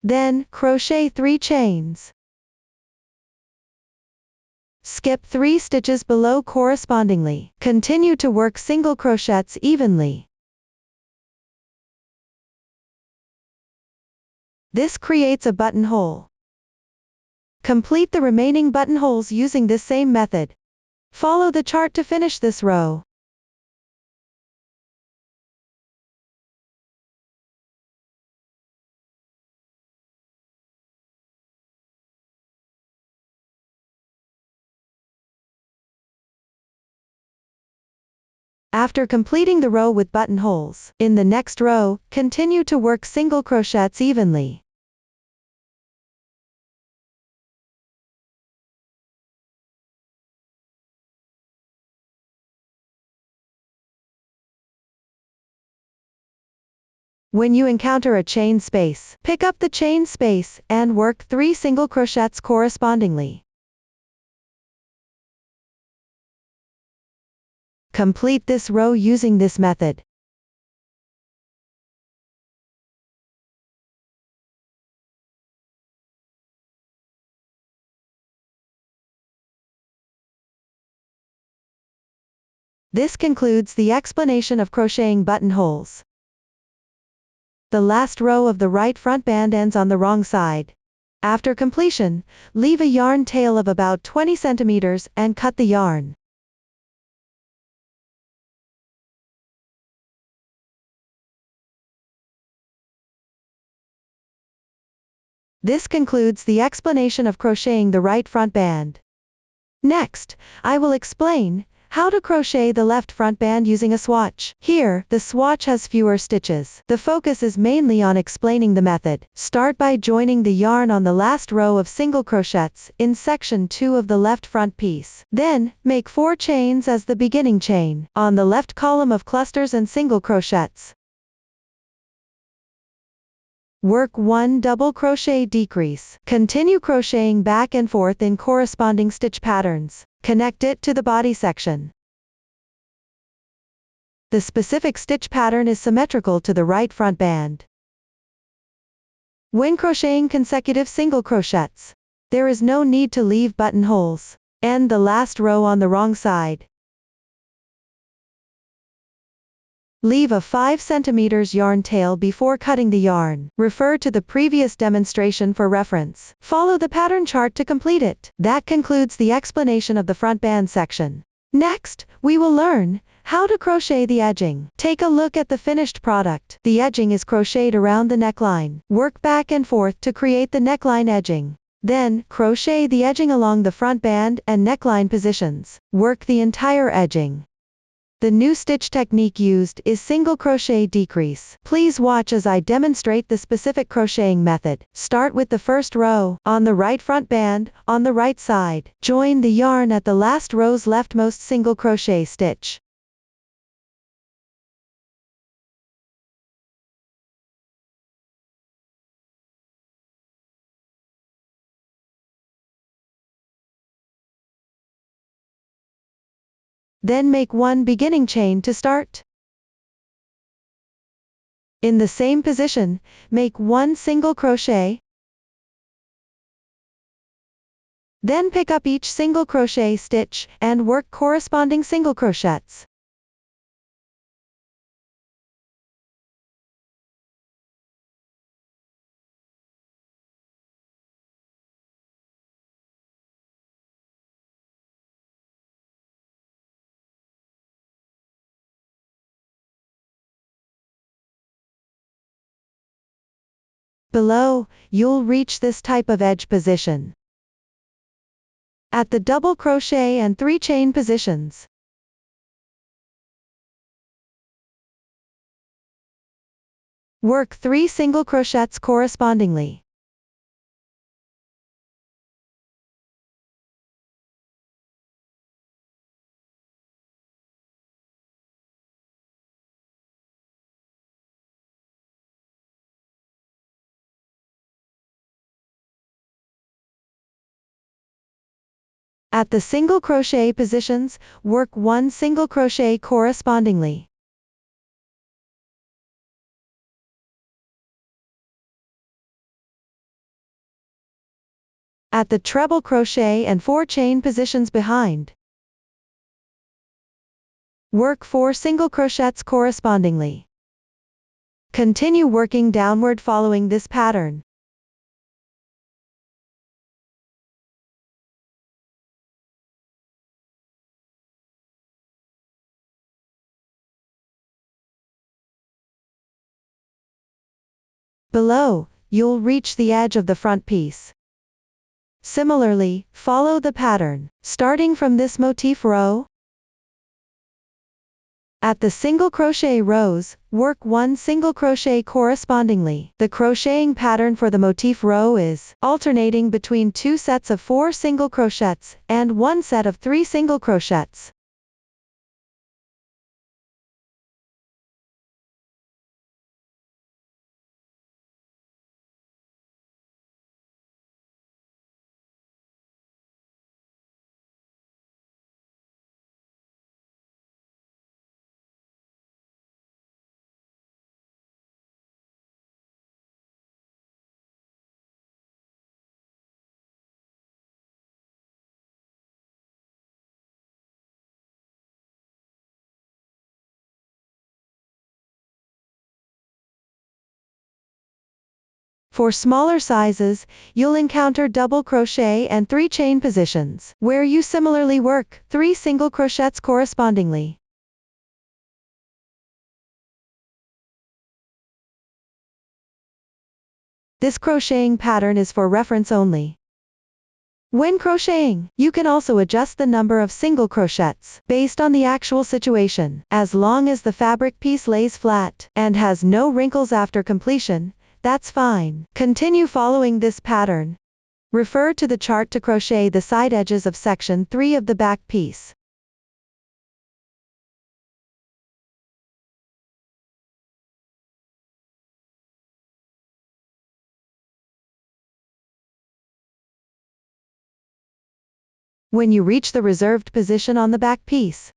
S1: Then, crochet 3 chains. Skip 3 stitches below correspondingly. Continue to work single crochets evenly. This creates a buttonhole. Complete the remaining buttonholes using this same method. Follow the chart to finish this row. After completing the row with buttonholes, in the next row, continue to work single crochets evenly. When you encounter a chain space, pick up the chain space and work 3 single crochets correspondingly. Complete this row using this method. This concludes the explanation of crocheting buttonholes. The last row of the right front band ends on the wrong side. After completion, leave a yarn tail of about 20 centimeters and cut the yarn. This concludes the explanation of crocheting the right front band. Next, I will explain How to crochet the left front band using a swatch. Here, the swatch has fewer stitches. The focus is mainly on explaining the method. Start by joining the yarn on the last row of single crochets in section 2 of the left front piece. Then, make 4 chains as the beginning chain on the left column of clusters and single crochets. Work 1 double crochet decrease. Continue crocheting back and forth in corresponding stitch patterns. Connect it to the body section. The specific stitch pattern is symmetrical to the right front band. When crocheting consecutive single crochets, there is no need to leave buttonholes. End the last row on the wrong side. Leave a 5 cm yarn tail before cutting the yarn. Refer to the previous demonstration for reference. Follow the pattern chart to complete it. That concludes the explanation of the front band section. Next, we will learn how to crochet the edging. Take a look at the finished product. The edging is crocheted around the neckline. Work back and forth to create the neckline edging. Then, crochet the edging along the front band and neckline positions. Work the entire edging. The new stitch technique used is single crochet decrease. Please watch as I demonstrate the specific crocheting method. Start with the first row on the right front band on the right side. Join the yarn at the last row's leftmost single crochet stitch. Then make 1 beginning chain to start. In the same position, make 1 single crochet. Then pick up each single crochet stitch and work corresponding single crochets. Below, you'll reach this type of edge position at the double crochet and 3 chain positions. Work 3 single crochets correspondingly. At the single crochet positions, work 1 single crochet correspondingly. At the treble crochet and 4 chain positions behind, work 4 single crochets correspondingly. Continue working downward following this pattern. Below, you'll reach the edge of the front piece. Similarly, follow the pattern, starting from this motif row. At the single crochet rows, work 1 single crochet correspondingly. The crocheting pattern for the motif row is alternating between 2 sets of 4 single crochets and 1 set of 3 single crochets. For smaller sizes, you'll encounter double crochet and 3 chain positions, where you similarly work 3 single crochets correspondingly. This crocheting pattern is for reference only. When crocheting, you can also adjust the number of single crochets based on the actual situation. As long as the fabric piece lays flat and has no wrinkles after completion, that's fine. Continue following this pattern. Refer to the chart to crochet the side edges of section 3 of the back piece. When you reach the reserved position on the back piece,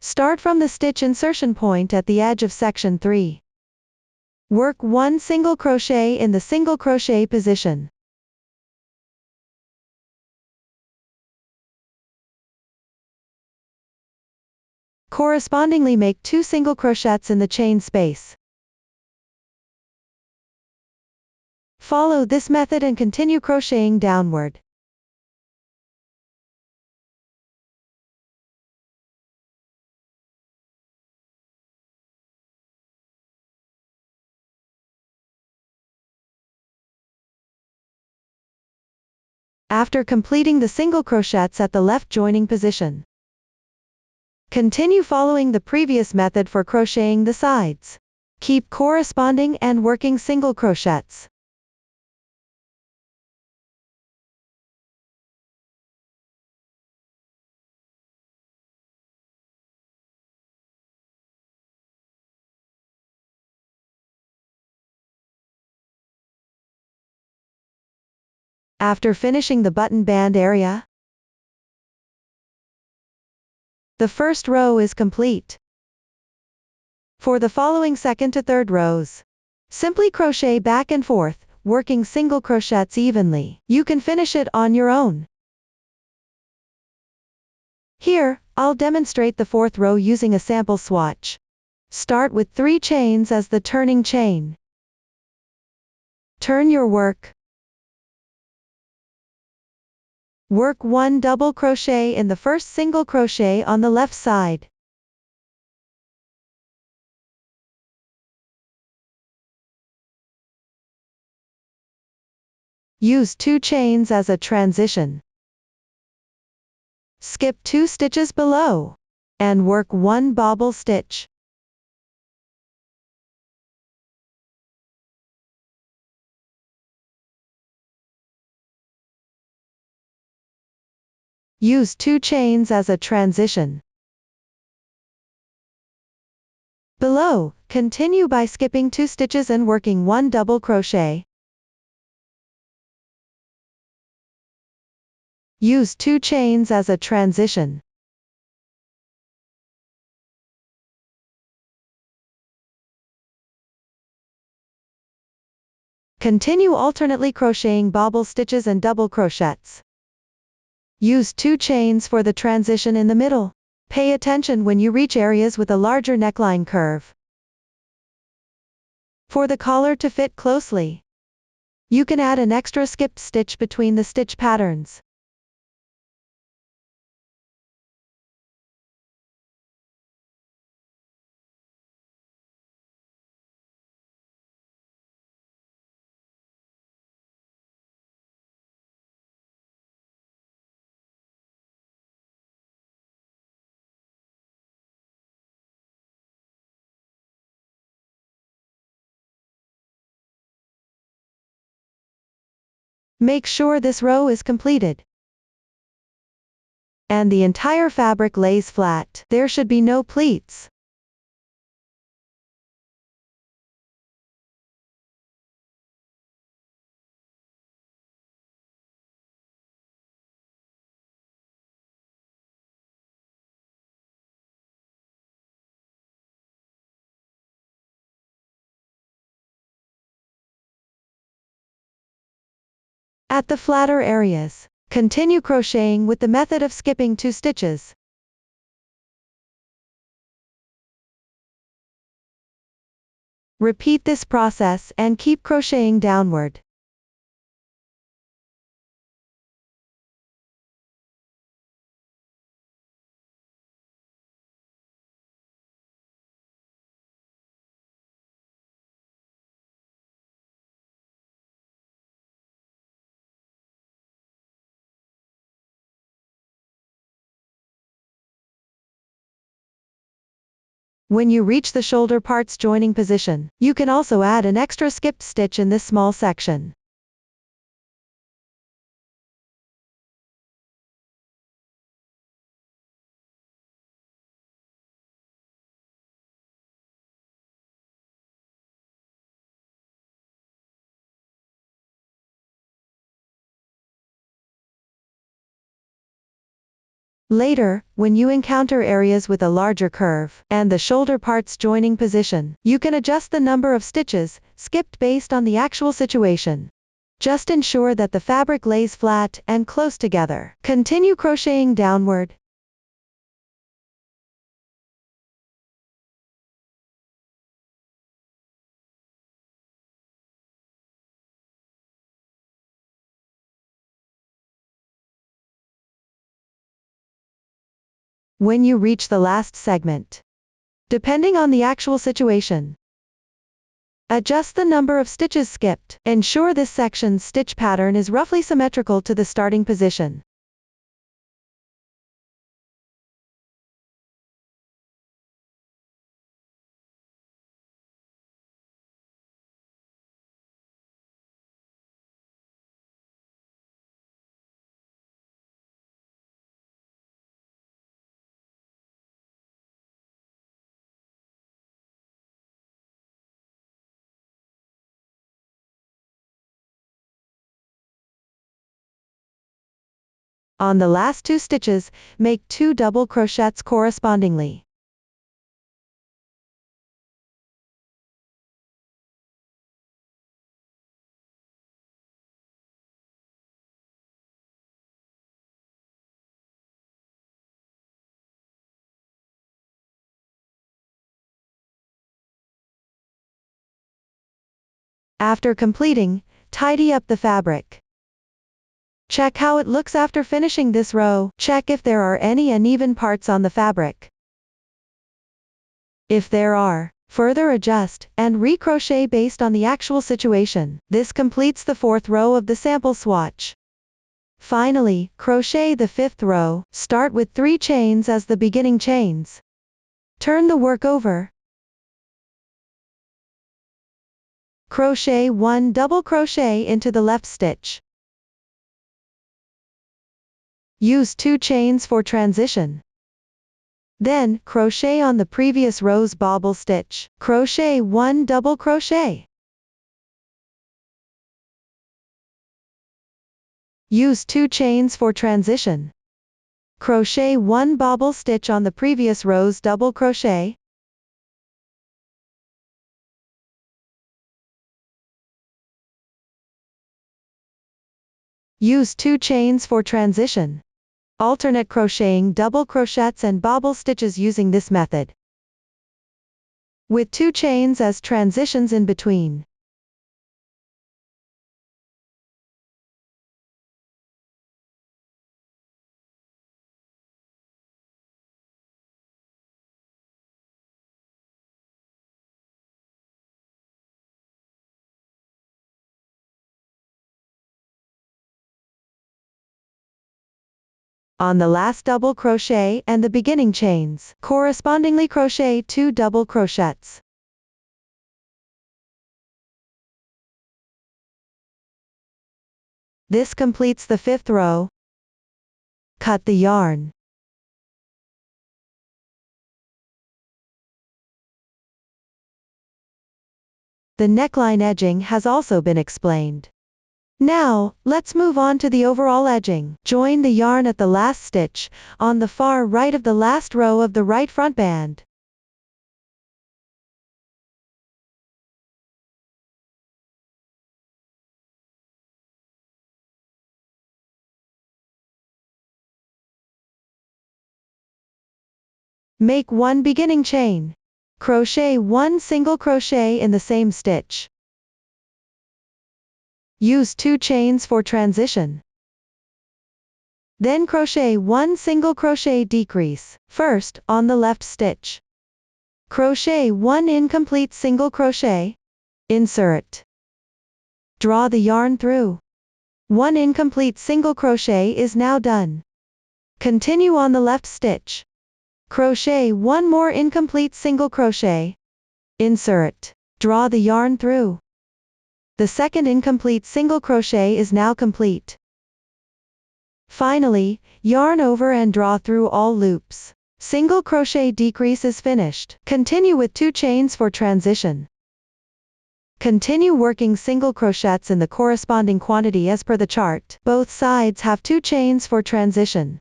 S1: start from the stitch insertion point at the edge of section 3. Work 1 single crochet in the single crochet position. Correspondingly, make 2 single crochets in the chain space. Follow this method and continue crocheting downward. After completing the single crochets at the left joining position, continue following the previous method for crocheting the sides. Keep corresponding and working single crochets. After finishing the button band area, the first row is complete. For the following second to third rows, simply crochet back and forth, working single crochets evenly. You can finish it on your own. Here, I'll demonstrate the fourth row using a sample swatch. Start with 3 chains as the turning chain. Turn your work. Work 1 double crochet in the first single crochet on the left side. Use 2 chains as a transition. Skip 2 stitches below, and work 1 bobble stitch. Use 2 chains as a transition. Below, continue by skipping 2 stitches and working 1 double crochet. Use 2 chains as a transition. Continue alternately crocheting bobble stitches and double crochets. Use 2 chains for the transition in the middle. Pay attention when you reach areas with a larger neckline curve. For the collar to fit closely, you can add an extra skipped stitch between the stitch patterns. Make sure this row is completed and the entire fabric lays flat. There should be no pleats. At the flatter areas, continue crocheting with the method of skipping 2 stitches. Repeat this process and keep crocheting downward. When you reach the shoulder parts joining position, you can also add an extra skipped stitch in this small section. Later, when you encounter areas with a larger curve, and the shoulder parts joining position, you can adjust the number of stitches skipped based on the actual situation. Just ensure that the fabric lays flat and close together. Continue crocheting downward. When you reach the last segment, depending on the actual situation, adjust the number of stitches skipped. Ensure this section's stitch pattern is roughly symmetrical to the starting position. On the last 2 stitches, make 2 double crochets correspondingly. After completing, tidy up the fabric. Check how it looks after finishing this row. Check if there are any uneven parts on the fabric. If there are, further adjust and recrochet based on the actual situation. This completes the 4th row of the sample swatch. Finally, crochet the 5th row. Start with 3 chains as the beginning chains. Turn the work over. Crochet 1 double crochet into the left stitch. Use 2 chains for transition. Then, crochet on the previous row's bobble stitch. Crochet 1 double crochet. Use 2 chains for transition. Crochet 1 bobble stitch on the previous row's double crochet. Use 2 chains for transition. Alternate crocheting double crochets and bobble stitches using this method, with 2 chains as transitions in between. On the last double crochet and the beginning chains, correspondingly crochet 2 double crochets. This completes the 5th row. Cut the yarn. The neckline edging has also been explained. Now, let's move on to the overall edging. Join the yarn at the last stitch, on the far right of the last row of the right front band. Make 1 beginning chain. Crochet 1 single crochet in the same stitch. Use 2 chains for transition. Then crochet 1 single crochet decrease, first, on the left stitch. Crochet 1 incomplete single crochet. Insert. Draw the yarn through. 1 incomplete single crochet is now done. Continue on the left stitch. Crochet one more incomplete single crochet. Insert. Draw the yarn through. The second incomplete single crochet is now complete. Finally, yarn over and draw through all loops. Single crochet decrease is finished. Continue with 2 chains for transition. Continue working single crochets in the corresponding quantity as per the chart. Both sides have 2 chains for transition.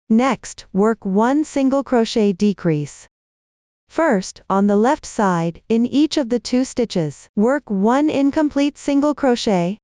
S1: Next, work 1 single crochet decrease. First, on the left side, in each of the 2 stitches, work 1 incomplete single crochet.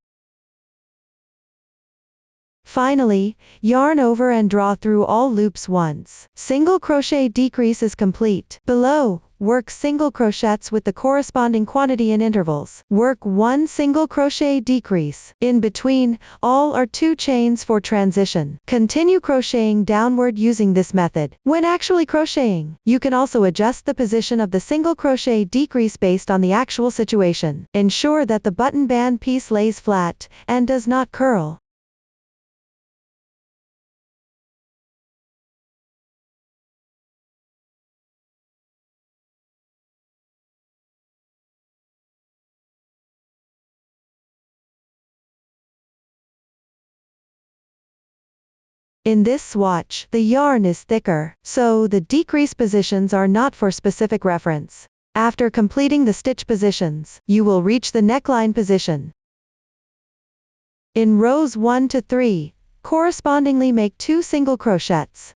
S1: Finally, yarn over and draw through all loops once. Single crochet decrease is complete. Below, work single crochets with the corresponding quantity in intervals. Work 1 single crochet decrease. In between, all are 2 chains for transition. Continue crocheting downward using this method. When actually crocheting, you can also adjust the position of the single crochet decrease based on the actual situation. Ensure that the button band piece lays flat and does not curl. In this swatch, the yarn is thicker, so the decrease positions are not for specific reference. After completing the stitch positions, you will reach the neckline position. In rows 1 to 3, correspondingly make 2 single crochets.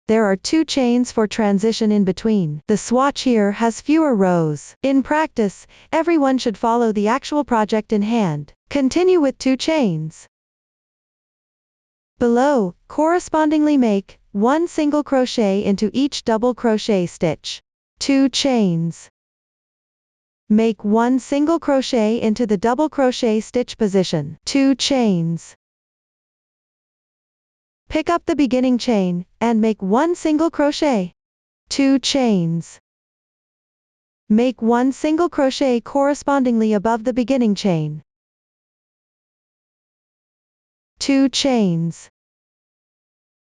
S1: There are 2 chains for transition in between. The swatch here has fewer rows. In practice, everyone should follow the actual project in hand. Continue with 2 chains. Below, correspondingly make 1 single crochet into each double crochet stitch. 2 chains. Make 1 single crochet into the double crochet stitch position. 2 chains. Pick up the beginning chain, and make 1 single crochet. 2 chains. Make 1 single crochet correspondingly above the beginning chain. 2 chains.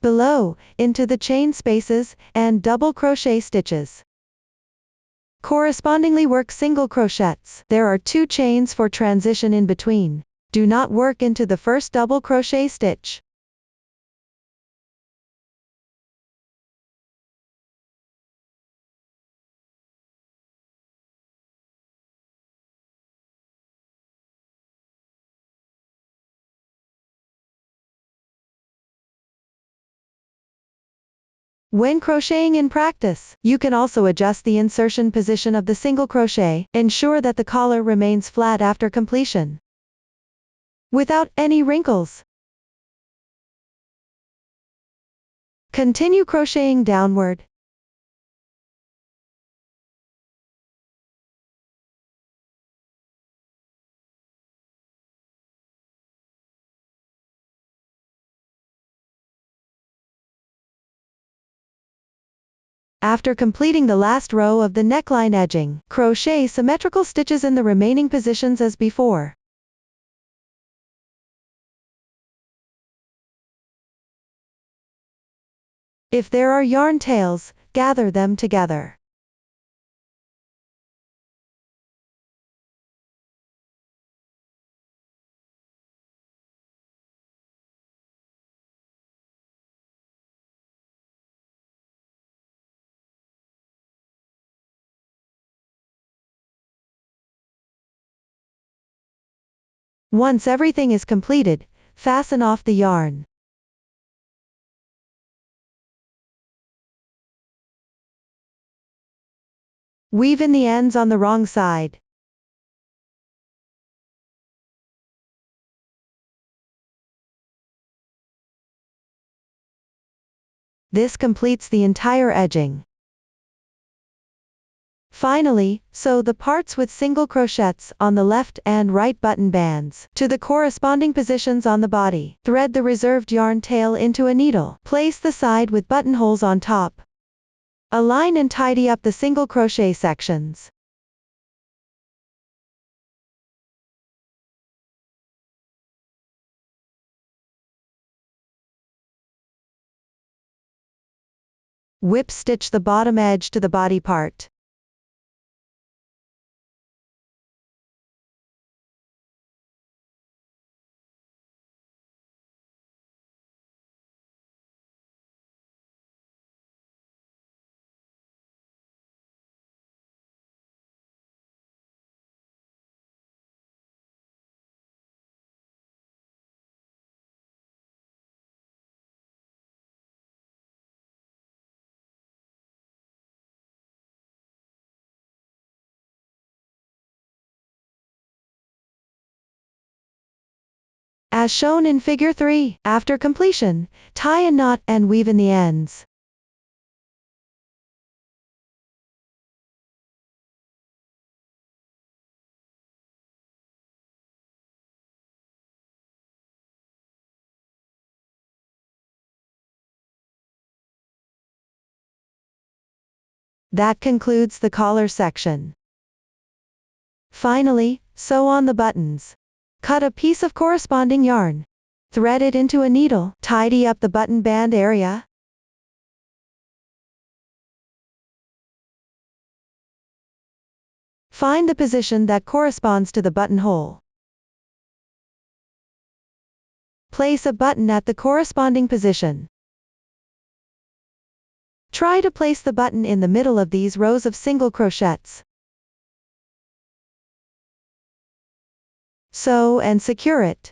S1: Below, into the chain spaces, and double crochet stitches. Correspondingly work single crochets. There are 2 chains for transition in between. Do not work into the first double crochet stitch. When crocheting in practice, you can also adjust the insertion position of the single crochet. Ensure that the collar remains flat after completion, without any wrinkles. Continue crocheting downward. After completing the last row of the neckline edging, crochet symmetrical stitches in the remaining positions as before. If there are yarn tails, gather them together. Once everything is completed, fasten off the yarn. Weave in the ends on the wrong side. This completes the entire edging. Finally, sew the parts with single crochets on the left and right button bands to the corresponding positions on the body. Thread the reserved yarn tail into a needle. Place the side with buttonholes on top. Align and tidy up the single crochet sections. Whip stitch the bottom edge to the body part. As shown in Figure 3, after completion, tie a knot and weave in the ends. That concludes the collar section. Finally, sew on the buttons. Cut a piece of corresponding yarn. Thread it into a needle. Tidy up the button band area. Find the position that corresponds to the buttonhole. Place a button at the corresponding position. Try to place the button in the middle of these rows of single crochets. Sew and secure it.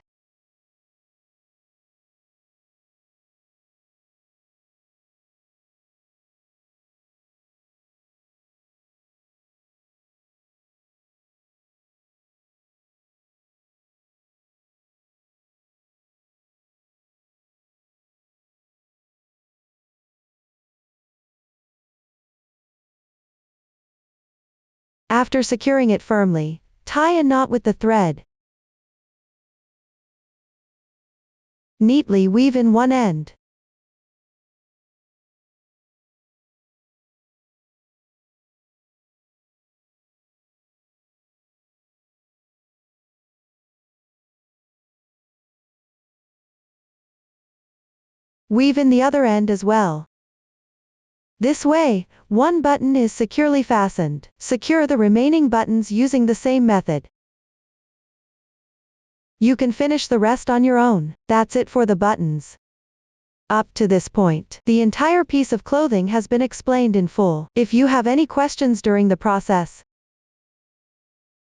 S1: After securing it firmly, tie a knot with the thread. Neatly weave in one end. Weave in the other end as well. This way, one button is securely fastened. Secure the remaining buttons using the same method. You can finish the rest on your own. That's it for the buttons. Up to this point, the entire piece of clothing has been explained in full. If you have any questions during the process,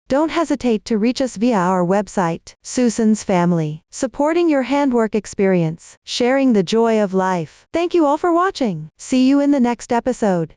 S1: don't hesitate to reach us via our website, Susan's Family, supporting your handwork experience, sharing the joy of life. Thank you all for watching. See you in the next episode.